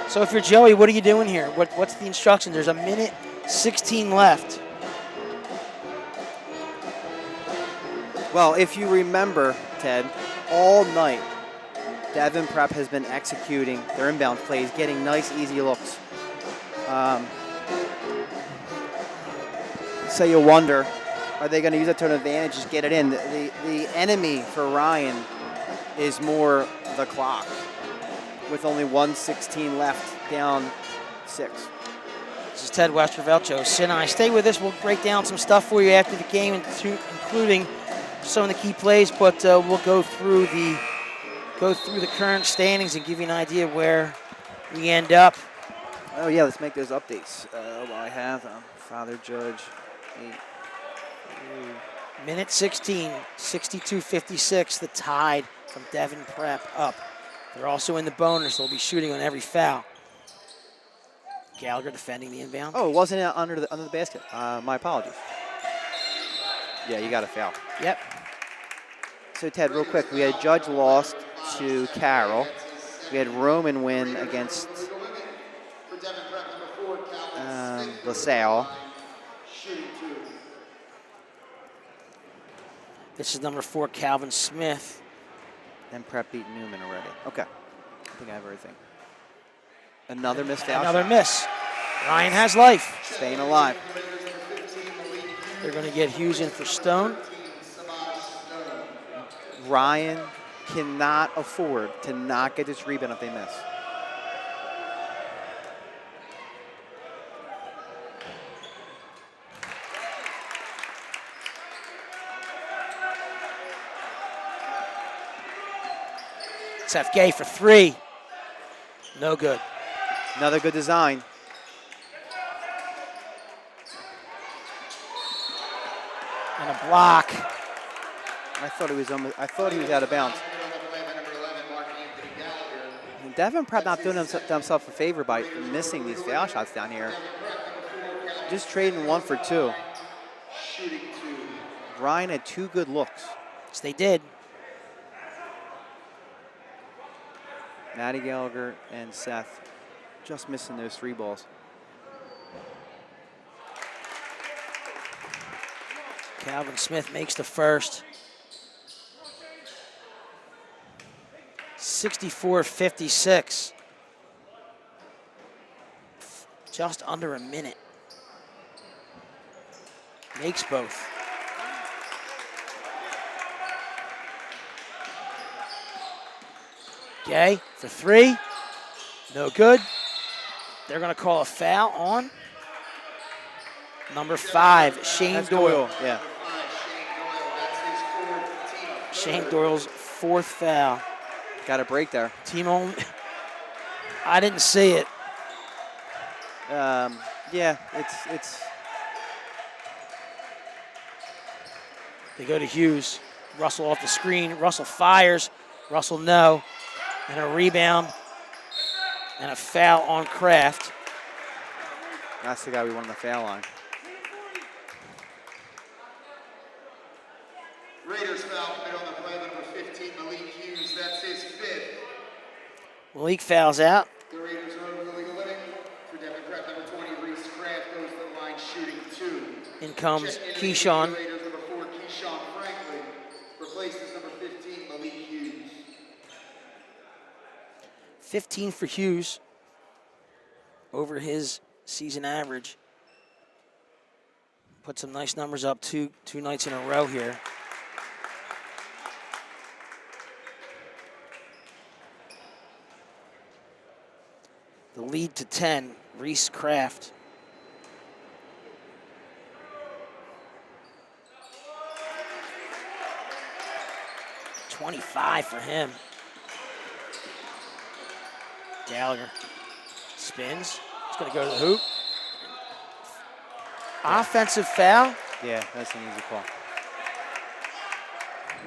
So if you're Joey, what are you doing here? What's the instruction? There's a minute 16 left. Well, if you remember, Ted, all night, Devon Prep has been executing their inbound plays, getting nice, easy looks. So you wonder, are they going to use that to an advantage, just get it in? The enemy for Ryan is more the clock, with only 1:16 left, down 6. This is Ted Westervelcho. Sinai, stay with us. We'll break down some stuff for you after the game, including some of the key plays, but we'll go through the current standings and give you an idea where we end up. Oh yeah, let's make those updates. While I have Father Judge. 8. Minute 16, 62-56, the Tide from Devon Prep up. They're also in the bonus. They'll be shooting on every foul. Gallagher defending the inbound. Oh, it wasn't under the basket. My apologies. Yeah, you got a foul. Yep. So Ted, real quick, we had Judge lost to Carroll. We had Roman win against LaSalle. This is number 4, Calvin Smith. And Prep beat Newman already. Okay. I think I have everything. Another missed foul. Another miss. Ryan has life. Staying alive. They're going to get Hughes in for Stone. Ryan cannot afford to not get this rebound if they miss. Seth Gay for 3. No good. Another good design. And a block. I thought he was out of bounds. And Devon Prep not doing himself a favor by missing these foul shots down here. Just trading 1 for 2. shooting 2. Ryan had 2 good looks. Yes, they did. Maddie Gallagher and Seth just missing those 3 balls. Calvin Smith makes the first. 64-56. Just under a minute. Makes both. Gay for 3. No good. They're going to call a foul on number 5, Shane That's Doyle. Yeah. Shane Doyle's 4th foul. Got a break there. Team only. I didn't see it. Yeah, it's. They go to Hughes. Russell off the screen. Russell fires. Russell no. And a rebound and a foul on Kraft. That's the guy we won the foul on. Raiders foul commit on the play, number 15, Malik Hughes. That's his 5th. Malik fouls out. The Raiders are over the legal limit. For Devon Prep, number 20, Reese Kraft goes to the line shooting 2. In comes Check in Keyshawn. the Raiders, number 4, Keyshawn Franklin. Replaces number 15, Malik Hughes. 15 for Hughes over his season average. Put some nice numbers up two nights in a row here. The lead to 10, Reese Kraft. $25 for him. Gallagher spins. It's going to go to the hoop. Offensive foul. Yeah, that's an easy call.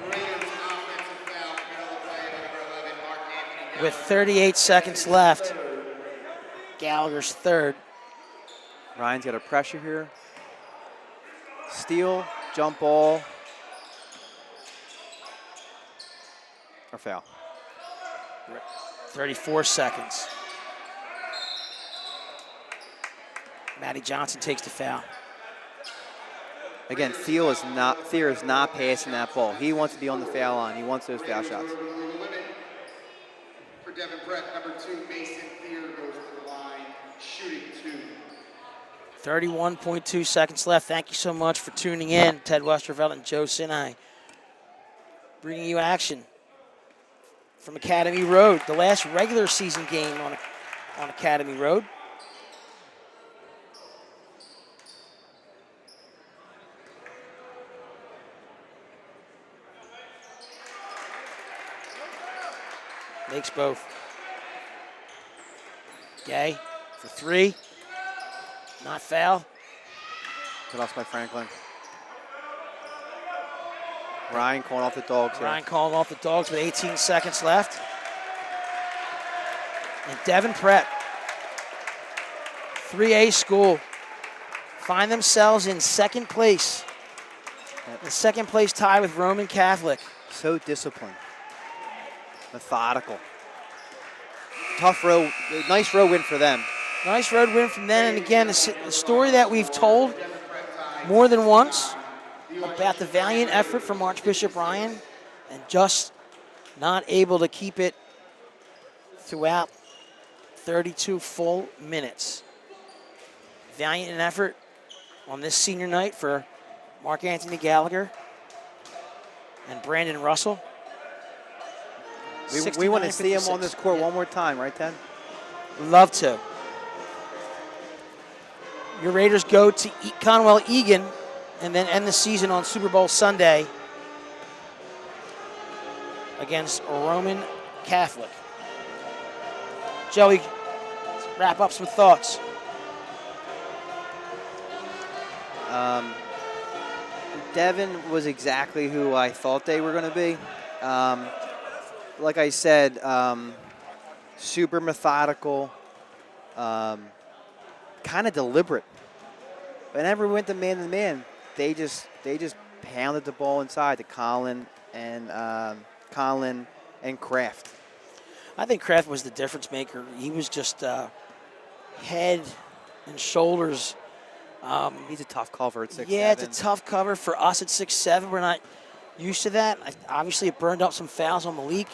Raiders offensive foul commit on the play, number 11, Mark Anthony. With 38 seconds left. Gallagher's 3rd. Ryan's got a pressure here. Steal, jump ball, or foul. 34 seconds. Matty Johnson takes the foul. Again, Thier is not passing that ball. He wants to be on the foul line. He wants those foul shots. For Devon Prep, number 2, Mason Thier goes to the line shooting 2. 31.2 seconds left. Thank you so much for tuning in. Ted Westerveld and Joe Sinai bringing you action from Academy Road, the last regular season game on Academy Road. Makes both. Gay for 3. Not foul. Cut off by Franklin. Ryan calling off the dogs here. Ryan calling off the dogs with 18 seconds left. And Devon Prep, 3A school, find themselves in 2nd place. The 2nd place tie with Roman Catholic. So disciplined. Methodical. Tough row, nice row win for them. Nice road win from them. And again, the story that we've told more than once about the valiant effort from Archbishop Ryan and just not able to keep it throughout 32 full minutes. Valiant effort on this senior night for Mark Anthony Gallagher and Brandon Russell. We want to see him 69-56. on this court one more time, right, Ted? Love to. Your Raiders go to Conwell Egan and then end the season on Super Bowl Sunday against Roman Catholic. Joey, wrap up some thoughts. Devon was exactly who I thought they were going to be. Like I said, super methodical, kind of deliberate. Whenever we went to man, they just pounded the ball inside to Colin and Kraft. I think Kraft was the difference maker. He was just head and shoulders. He's a tough cover at 6'7". Yeah, it's a tough cover for us at 6'7". We're not used to that. Obviously, it burned up some fouls on Malik.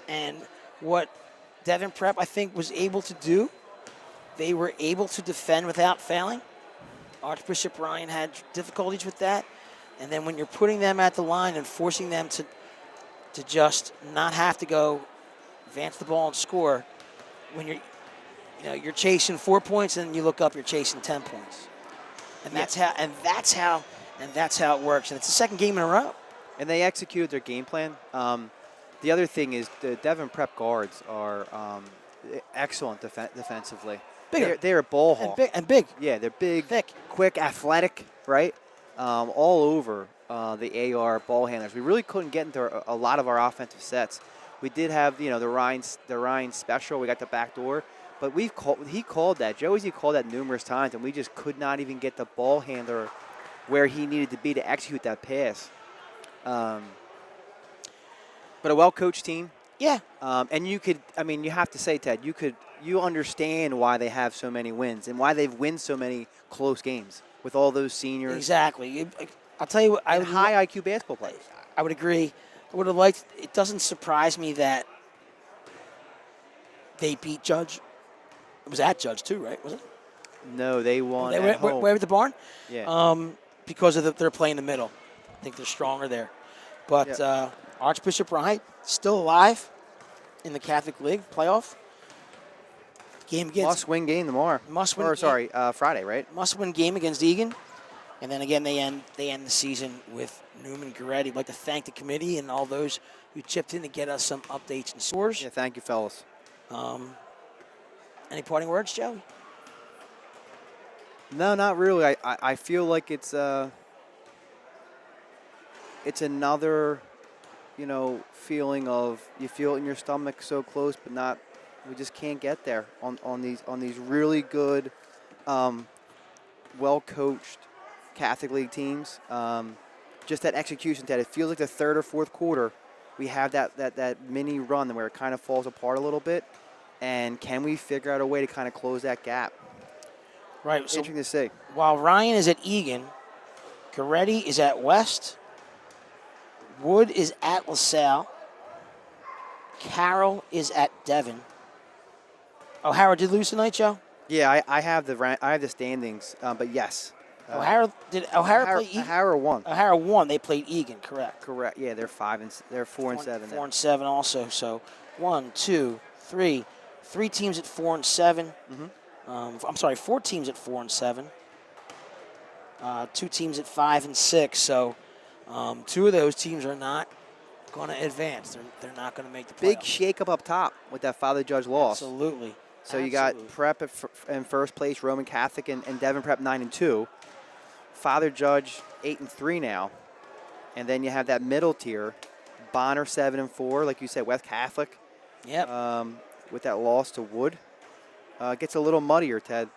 And what Devon Prep, I think, was able to do, they were able to defend without fouling. Archbishop Ryan had difficulties with that. And then when you're putting them at the line and forcing them to just not have to go advance the ball and score, when you're chasing 4 points and you look up, you're chasing 10 points. And that's how it works. And it's the second game in a row. And they executed their game plan. The other thing is the Devon Prep guards are excellent defensively. Bigger. They're a ball hawk. And big. Yeah, they're big, thick, quick, athletic, right? All over the AR ball handlers. We really couldn't get into a lot of our offensive sets. We did have, the Ryan special. We got the back door. But he called that. Joey's called that numerous times, and we just could not even get the ball handler where he needed to be to execute that pass. But a well-coached team. Yeah. And you have to say, Ted, you understand why they have so many wins and why they've won so many close games with all those seniors. Exactly. I'll tell you what. High IQ basketball players. I would agree. I would have liked. It doesn't surprise me that they beat Judge. It was at Judge too, right? Was it? No, they won They at home. were at the barn. Yeah. Because of they're playing the middle. I think they're stronger there. But Archbishop Ryan still alive in the Catholic League playoff game against. Must-win game tomorrow. Friday, right? Must-win game against Egan, and then again they end the season with Newman Goretti. I'd like to thank the committee and all those who chipped in to get us some updates and scores. Yeah, thank you, fellas. Any parting words, Joey? No, not really. I feel like it's another, feeling of you feel it in your stomach so close, but not. We just can't get there on these really good, well coached Catholic League teams. Just that execution, Ted. It feels like the third or fourth quarter, we have that mini run where it kind of falls apart a little bit. And can we figure out a way to kind of close that gap? Right. Interesting to see. While Ryan is at Egan, Goretti is at West, Wood is at LaSalle, Carroll is at Devon. O'Hara did lose tonight, Joe? Yeah, I have the standings, but yes. O'Hara play Egan? O'Hara won. O'Hara won. They played Egan, correct? Correct. Yeah, they're 4 and 7. 4 and 7 also. So 1, 2, 3. 3 teams at 4 and 7. I'm sorry, 4 teams at 4 and 7. 2 teams at 5 and 6. So 2 of those teams are not going to advance. They're not going to make the playoffs. Big shakeup up top with that Father Judge loss. Absolutely. So you got Prep in first place, Roman Catholic, and Devon Prep 9 and 2. Father Judge 8 and 3 now, and then you have that middle tier, Bonner 7 and 4, like you said, West Catholic. Yep. With that loss to Wood, gets a little muddier, Ted.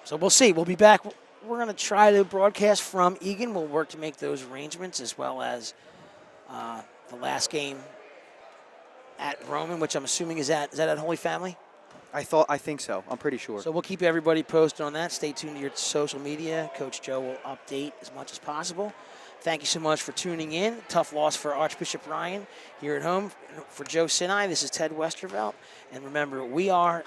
So we'll see. We'll be back. We're going to try to broadcast from Egan. We'll work to make those arrangements, as well as the last game at Roman, which I'm assuming is that at Holy Family? I think so. I'm pretty sure. So we'll keep everybody posted on that. Stay tuned to your social media. Coach Joe will update as much as possible. Thank you so much for tuning in. Tough loss for Archbishop Ryan here at home. For Joe Sinai, this is Ted Westervelt. And remember, we are